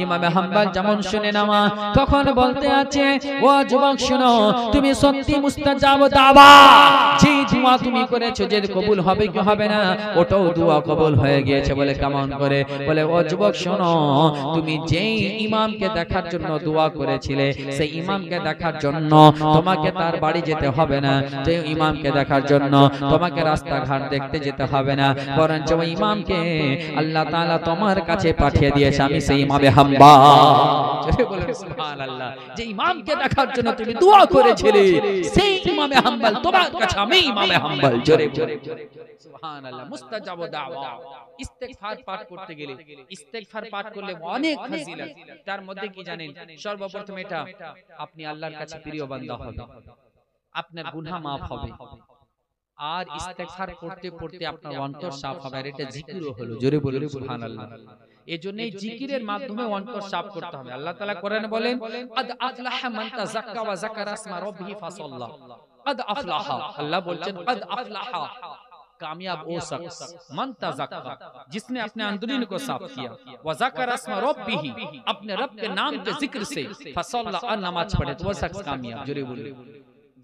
ইমামে হাম্বল যেমন শুনে নামা তখন বলতে আছে, ও যুবক শোনো, তুমি সত্যি মুস্তাজাবুদ দাওয়া, যে দোয়া তুমি করেছো যে কবুল হবে কি হবে না ওটাও দোয়া কবুল হয়ে গিয়েছে। বলে কেমন করে? বলে ও যুবক শোনো, তুমি যেই ইমামকে দেখার জন্য দোয়া করেছিলে সেই ইমামকে দেখার জন্য তোমাকে তার বাড়ি যেতে হবে না, যে ইমামকে দেখার জন্য তোমাকে রাস্তাঘাট দেখতে যেতে হবে না, বরঞ্চ ওই ইমামকে আল্লাহ তাআলা তোমার কাছে পাঠিয়ে দিয়েছে, আমি সেই ইমামে হাম্বল। জোরে বলুন সুবহানাল্লাহ। যে ইমামকে দেখার জন্য তুমি দোয়া করেছিলে সেই ইমামে হাম্বল তোমার কাছে, আমি ইমামে হাম্বল। জোরে সুবহানাল্লাহ। মুস্তাজাবুদ দাওয়া। ইস্তেগফার পাঠ করতে গেলে, ইস্তেগফার পাঠ করলে অনেক ফজিলত। তার মধ্যে কি জানেন? সর্বপ্রথম এটা আপনি আল্লাহর কাছে প্রিয় বান্দা হবে, আপনার গুনাহ maaf হবে, আর ইস্তেগফার করতে করতে আপনার অন্তর সাফ হবে, আর এটা জিকিরও হলো। জোরে বলুন সুবহানাল্লাহ। এজন্য জিকিরের মাধ্যমে অন্তর সাফ করতে হবে। আল্লাহ তাআলা কোরআনে বলেন, আদ আফলাহা মান তাযাক্কা ওয়া যাকারা ইসমা রাব্বিহি ফাসাল্লা। আদ আফলাহা, আল্লাহ বলছেন আদ আফলাহা, कामयाब वो शख्स मन तज़क्का, जिसने अपने अंदरून को साफ किया, व ज़करा इस्म रब्बिही, अपने रब के नाम के जिक्र से फसल्ला, और नमाज पढ़े, तो वो शख्स कामयाब। जोरे बोलो।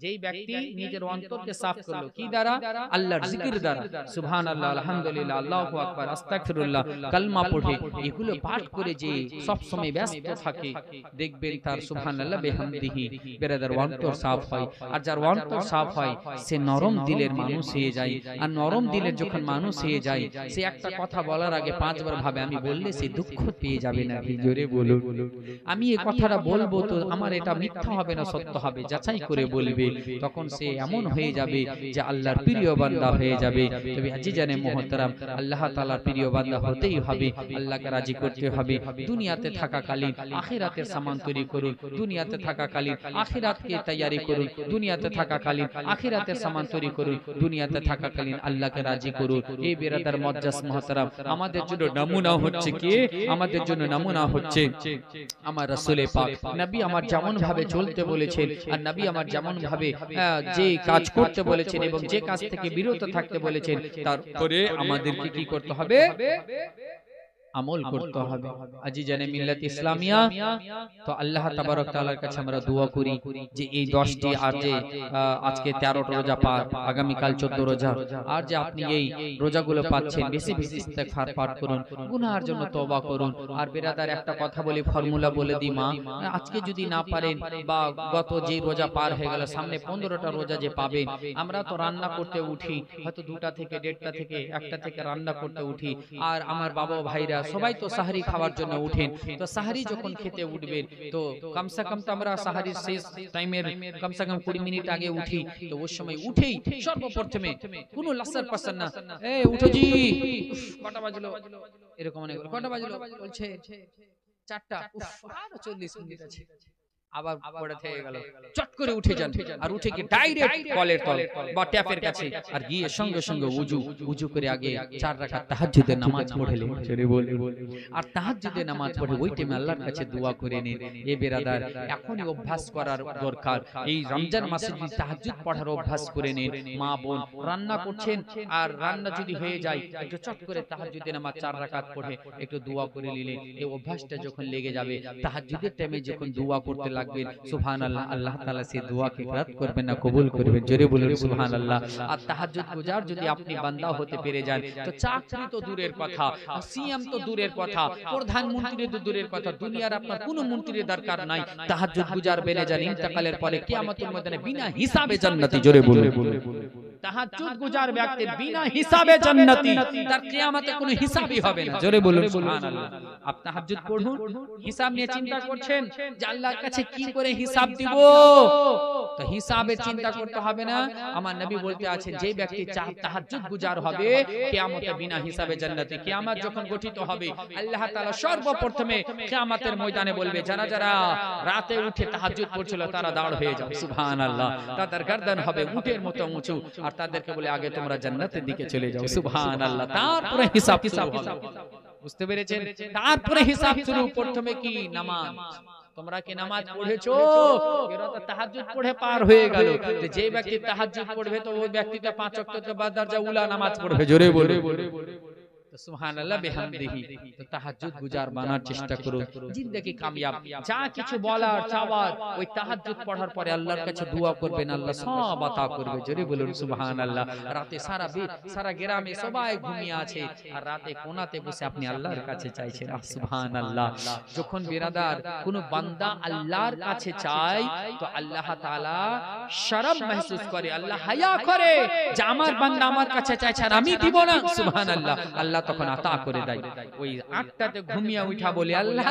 যেই ব্যক্তি নিজের অন্তরকে সাফ করলো কি দ্বারা? আল্লাহর জিকির দ্বারা। সুবহানাল্লাহ, আলহামদুলিল্লাহ, আল্লাহু আকবার, আস্তাগফিরুল্লাহ, কালমা পড়ে এগুলো পাঠ করে যে সব সময় ব্যস্ত থাকে, দেখবেন তার সুবহানাল্লাহ বিহামদিহি বেরাদার অন্তর সাফ হয়। আর যার অন্তর সাফ হয় সে নরম দিলের মানুষ হয়ে যায়। আর নরম দিলের যখন মানুষ হয়ে যায়, সে একটা কথা বলার আগে 5 বার ভাবে আমি বললে সে দুঃখ পেয়ে যাবে নাকি। জোরে বলুন। আমি এই কথাটা বলবো তো আমার এটা মিথ্যা হবে না সত্য হবে, যাচাই করে বলবে, তখন সে এমন হয়ে যাবে যে আল্লাহর প্রিয় বান্দা হয়ে যাবে। তবে আজিজানে মুহতারাম, আল্লাহ তাআলার প্রিয় বান্দা হতেই হবে, আল্লাহকে রাজি করতে হবে। দুনিয়াতে থাকাকালীন আখিরাতের সামান তৈরি করুন, দুনিয়াতে থাকাকালীন আখিরাতকে তৈরি করুন, দুনিয়াতে থাকাকালীন আখিরাতের সামান তৈরি করুন, দুনিয়াতে থাকাকালীন আল্লাহকে রাজি করুন। এই বেরাদার মুআজ্জাজ মুহতারাম, আমাদের জন্য নমুনা হচ্ছে কে? আমাদের জন্য নমুনা হচ্ছে আমার রাসূল পাক। নবী আমার যেমন ভাবে চলতে বলেছেন, আর নবী আমার যেমন ভাবে যে কাজ করতে বলেছেন এবং যে কাজ থেকে বিরত থাকতে বলেছেন, তারপরে আমাদেরকে কি করতে হবে? আমল করতে হবে। আজিজানে মিল্লাত ইসলামিয়া, তো আল্লাহ তাবারক তাআলার কাছে আমরা দোয়া করি যে এই 10টি আর যে আজকে 13টা রোজা পার, আগামী কাল 14 রোজা, আর যে আপনি এই রোজাগুলো পাচ্ছেন, বেশি বেশি ইস্তেগফার পাঠ করুন, গুনাহের জন্য তওবা করুন। আর বেরাদার একটা কথা বলি, ফর্মুলা বলে দিই মা, আজকে যদি না পারেন বা গত যে রোজা পার হয়ে গেল, সামনে 15টা রোজা যে পাবেন, আমরা তো রান্না করতে উঠি হয়তো 2টা থেকে 1:30টা থেকে 1টা থেকে রান্না করতে উঠি, আর আমার বাবা ভাইরা সবাই তো সাহারি খাওয়ার জন্য উঠেন। তো সাহারি যখন খেতে উঠবেন, তো কমসে কম তো আমরা সাহারির শেষ টাইমের কমসে কম 20 মিনিট আগে উঠি। তো ওই সময় উঠেই সর্বপ্রথমে কোনো লাসার পাসার না, এই উঠো জি, কটা বাজলো, এরকম অনেক, কটা বাজলো বলছে 4টা, আর 40 মিনিট আছে, আবার পড়ে থেকে গেল, চট করে উঠে যান আর উঠে গিয়ে ডাইরেক্ট কলের তল বা ট্যাপের কাছে আর গিয়ে সঙ্গে সঙ্গে উজু করে আগে 4 রাকাত তাহাজ্জুদের নামাজ পড়লেন। আর তাহাজ্জুদের নামাজ পড়ে ওই টাইমে আল্লাহর কাছে দোয়া করে নিন। এ বেরাদার, এখনই অভ্যাস করার দরকার। এই রমজান মাসে যদি তাহাজ্জুদ পড়ার অভ্যাস করে নিন, মা বোন রান্না করছেন আর রান্না যদি হয়ে যায় একটু চট করে তাহাজ্জুদের নামাজ 4 রাকাত পড়ে একটু দোয়া করে নিলেন। এই অভ্যাসটা যখন লেগে যাবে, তাহাজ্জুদের টাইমে যখন দোয়া করতে লাগবেন, সুবহানাল্লাহ, আল্লাহ তাআলা সেই দোয়াকে রদ করবেন না, কবুল করবেন। জোরে বলুন সুবহানাল্লাহ। আর তাহাজ্জুদ গুজার যদি আপনি বান্দা হতে পেরে যান, তো চাকরি তো দূরের কথা, সিএম তো দূরের কথা, প্রধানমন্ত্রী তো দূরের কথা, দুনিয়ার আপনার কোনো মন্ত্রীর দরকার নাই। তাহাজ্জুদ গুজার বেনে যান, ইন্তেকালের পরে কিয়ামতের ময়দানে বিনা হিসাবে জান্নাতি। জোরে বলুন। তাহাজ্জুদ গুজার ব্যক্তির বিনা হিসাবে জান্নাতি, তার কিয়ামতে কোনো হিসাবই হবে না। জোরে বলুন সুবহানাল্লাহ। আপনি তাহাজ্জুদ পড়ুন, হিসাব নিয়ে চিন্তা করছেন যে আল্লাহর কাছে কি করে হিসাব দিব, তো হিসাবের চিন্তা করতে হবে না। আমার নবী বলতে আছেন, যে ব্যক্তি তাহাজ্জুদ গুজার হবে কিয়ামতে বিনা হিসাবে জান্নাতি। কিয়ামত যখন গঠিত হবে, আল্লাহ তাআলা সর্বপ্রথমে কিয়ামতের ময়দানে বলবে, যারা যারা রাতে উঠে তাহাজ্জুদ পড়ছিল তারা দাঁড় হয়ে যাও। সুবহানাল্লাহ। তাদের গর্দান হবে উটের মতো উঁচু, আর তাদেরকে বলে আগে তোমরা জান্নাতের দিকে চলে যাও। সুবহানাল্লাহ। তারপরে হিসাব হবে। বুঝতে পেরেছেন? তারপরে হিসাব শুরু। প্রথমে কি? নামাজ। তোমরা কি নামাজ পড়েছো? এরা তো তাহাজ্জুদ পড়ে পার হয়ে গেল। যে ব্যক্তি তাহাজ্জুদ পড়বে তো ওই ব্যক্তিটা 5 ওয়াক্ত বাদ দরজা উলা নামাজ পড়বে। জোরে বলে সুবহানাল্লাহ বিহামদিহি। তো তাহাজ্জুদ গুজার বানার চেষ্টা করুন, জিন্দেগি কামিয়াব। যা কিছু বলার চাওয়ার ওই তাহাজ্জুদ পড়ার পরে আল্লাহর কাছে দোয়া করবেন, আল্লাহ সব আতা করবে। জোরে বলুন সুবহানাল্লাহ। রাতে সারা গ্রামে সবাই ঘুমিয়ে আছে, আর রাতে কোনাতে বসে আপনি আল্লাহর কাছে চাইছেন। সুবহানাল্লাহ। যখন বিরাদার কোন বান্দা আল্লাহর কাছে চায়, তো আল্লাহ তাআলা শরম महसूस করে, আল্লাহ হায়া করে যে আমার বান্দা আমার কাছে চাইছে আর আমি দিব না। সুবহানাল্লাহ। আল্লাহ তখন আতা করে দেয়। ওই 8টাতে ঘুমিয়ে উঠা বলে, আল্লাহ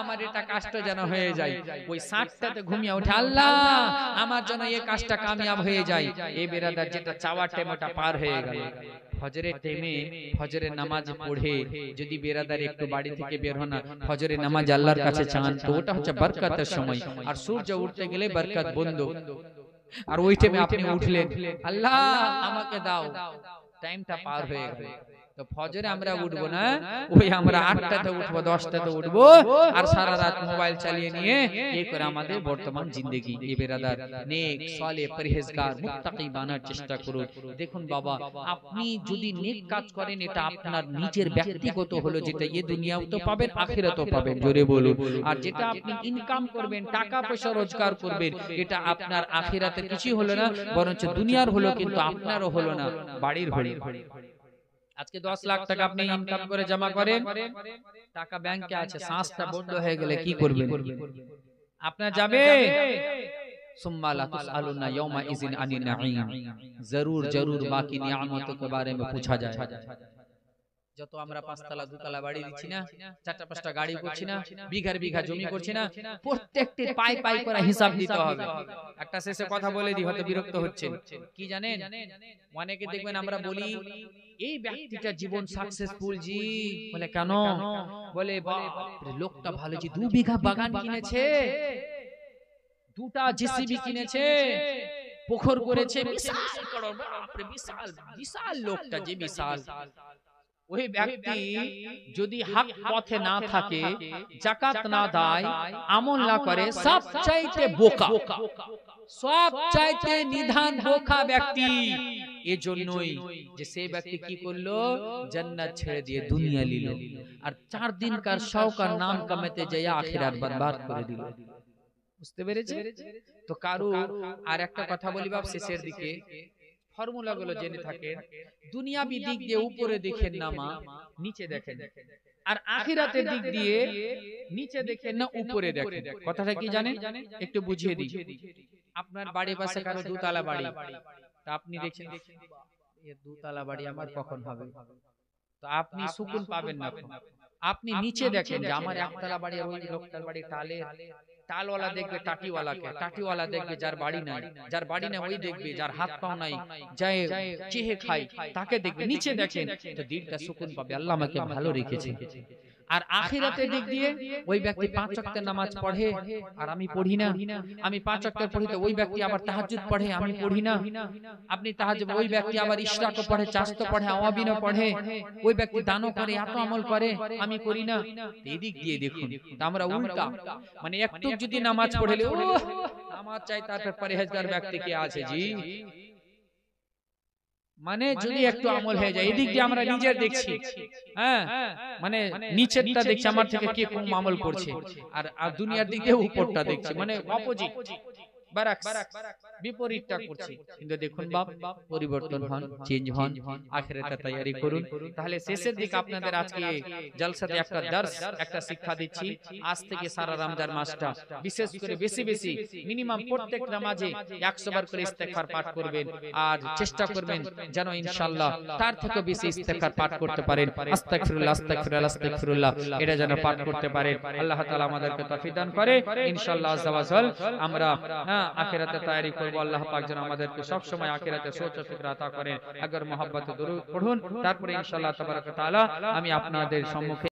আমার এটা কষ্ট যেন হয়ে যায়। ওই 7টাতে ঘুমিয়ে উঠে, আল্লাহ আমার জন্য এই কাজটা কামিয়াব হয়ে যায়। এই বেরাদার যেটা চাওয়ার টাইমটা পার হয়ে গেল। ফজরের টাইমে ফজরের নামাজ পড়ে যদি বেরাদার একটু বাড়ি থেকে বের হন, ফজরের নামাজ আল্লাহর কাছে চান, তো ওটা হচ্ছে বরকতের সময়। আর সূর্য উঠতে গেলে বরকত বন্ধ। আর ওই টাইমে আপনি উঠলেন, আল্লাহ আমাকে দাও, টাইমটা পার হয়ে গেল। তো ফজরে আমরা উঠবো না, ওই আমরা 8টাতে উঠবো, 10টাতে উঠবো, আর সারা রাত মোবাইল চালিয়ে নিয়ে এই করে আমাদের বর্তমান জিন্দেগি। এই বেরাদার নেক সালেহ পরহেজগার মুত্তাকি বানার চেষ্টা করুন। দেখুন বাবা, আপনি যদি নেক কাজ করেন, এটা আপনার নিজের ব্যক্তিগত হলো, যেটা এই দুনিয়াও তো পাবেন, আখিরাতেও পাবেন। জোরে বলুন। আর যেটা আপনি ইনকাম করবেন, টাকা পয়সা রোজগার করবেন, এটা আপনার আখিরাতে কিছুই হলো না, বরঞ্চ দুনিয়ার হলো, কিন্তু আপনারও হলো না, বাড়ির হলো। আজকে 10 লাখ টাকা আপনি ইনকাম করে জমা করেন, টাকা ব্যাংকে আছে, শ্বাসটা বন্ধ হয়ে গেলে কি করবেন? আপনার যাবে? সুম্মা লা তুসআলুনা ইয়াওমা ইযিন আনিন নাঈম। জরুর বাকি নিয়ামতों के बारे में पूछा जाए। যত আমরা 5 তলা 2 তলা বাড়ি দিচ্ছি না, 4টা 5টা গাড়ি করছি না, বিঘার বিঘা জমি করছি না, প্রত্যেকটির পাই করে হিসাব দিতে হবে। একটা শেষে কথা বলে দি, হয়তো বিরক্ত হচ্ছেন। কি জানেন, অনেকে দেখবেন আমরা বলি এই ব্যক্তিটা জীবন সাকসেসফুল জি, বলে কেন? বলে লোকটা ভালো জি, 2 বিঘা বাগান কিনেছে, 2টা জেসিবি কিনেছে, পুকুর করেছে, বিশাল বড়, বাপরে বিশাল বিশাল লোকটা যে বিশাল। ওই ব্যক্তি যদি হক পথে না থাকে, যাকাত না দেয়, আমল না করে, সবচাইতে বোকা, সবচাইতে নিধান বোকা ব্যক্তি। এজন্যই যে সেই ব্যক্তি কি করলো, জান্নাত ছেড়ে দিয়ে দুনিয়া নিল, আর 4 দিনকার শৌকার নাম কামাতে যায় আখিরাত বরবাদ করে দিল। বুঝতে পেরেছে? তো কারু আর একটা কথা বলি বাপ, শেষের দিকে ফর্মুলা গুলো জেনে থাকেন। দুনিয়াবি দিক দিয়ে উপরে দেখেন না মা, নিচে দেখেন, আর আখিরাতের দিক দিয়ে নিচে দেখেন না, উপরে দেখেন। কথাটা কি জানেন? একটু বুঝিয়ে দিই। আপনার বাড়ি পাশে কারো 2 তলা বাড়ি, তা আপনি দেখেন এই 2 তলা বাড়ি আমার কখন হবে, তো আপনি সুকুন পাবেন না। আপনি নিচে দেখেন যে আমার 1 তলা বাড়ি, ওই লোকটার বাড়ি টালে, টালওয়ালা দেখবে টাটিওয়ালাকে, টাটিওয়ালা দেখবে যার বাড়ি নাই, যার বাড়ি নাই ওই দেখবে যার হাত পাও নাই, যায় চেহে খায় তাকে দেখবে। নিচে দেখেন তো দিলটা সুকুন পাবে, আল্লাহ আমাকে ভালো রেখেছে। আর আখিরাতের দিক দিয়ে ওই ব্যক্তি 5 ওয়াক্তের নামাজ পড়ে আর আমি পড়ি না, আমি 5 ওয়াক্তের পড়ি তো ওই ব্যক্তি আবার তাহাজ্জুদ পড়ে আমি পড়ি না, আপনি তাহাজ্জুদ ওই ব্যক্তি আবার ইশরাকও পড়ে, চাশতো পড়ে, আওয়াবিনও পড়ে, ওই ব্যক্তি দানও করে, এত আমল করে, আমি করি না। এই দিক দিয়ে দেখুন আমরা উল্টা, মানে একটু যদি নামাজ পড়লে ও নামাজ চাই তারপর পরহেজগার ব্যক্তি কে আছে জি, মানে যদি একটু আমল হয়ে যায়, এদিক দিয়ে আমরা নিজের দেখছি, হ্যাঁ মানে নিচেরটা দেখছি আমার থেকে কে কম আমল করছে, আর দুনিয়ার দিক দিয়ে উপরটা দেখছি, মানে অপোজিট বিপরীতটা করছি। কিন্তু দেখুন বাপ পরিবর্তন হন, চেঞ্জ হন, আখিরাতে তৈরি করুন। তাহলে শেষের দিকে আপনাদের আজকে জলসাতে একটা দর্স, একটা শিক্ষা দিচ্ছি। আজ থেকে সারা রমজান মাসটা বিশেষ করে বেশি বেশি মিনিমাম প্রত্যেক নামাজে 100 বার করে ইস্তেগফার পাঠ করবেন, আর চেষ্টা করবেন যেন ইনশাআল্লাহ তার থেকে বেশি ইস্তেগফার পাঠ করতে পারেন। আস্তাগফিরুল্লাহ আস্তাগফিরুল্লাহ আস্তাগফিরুল্লাহ এটা যেন পাঠ করতে পারেন। আল্লাহ তাআলা আমাদেরকে তৌফিক দান করে ইনশাআল্লাহ আযজা ওয়া জাল। আমরা আখিরাতে তৈরি করব। আল্লাহ পাক যেন আমাদেরকে সব সময় আখিরাতে সোচ ও ফিকর আতা করেন। আগর মোহাব্বতে দরুদ পড়ুন, তারপরে ইনশাআল্লাহ তাবারাক ওয়া তাআলা আমি আপনাদের সম্মুখে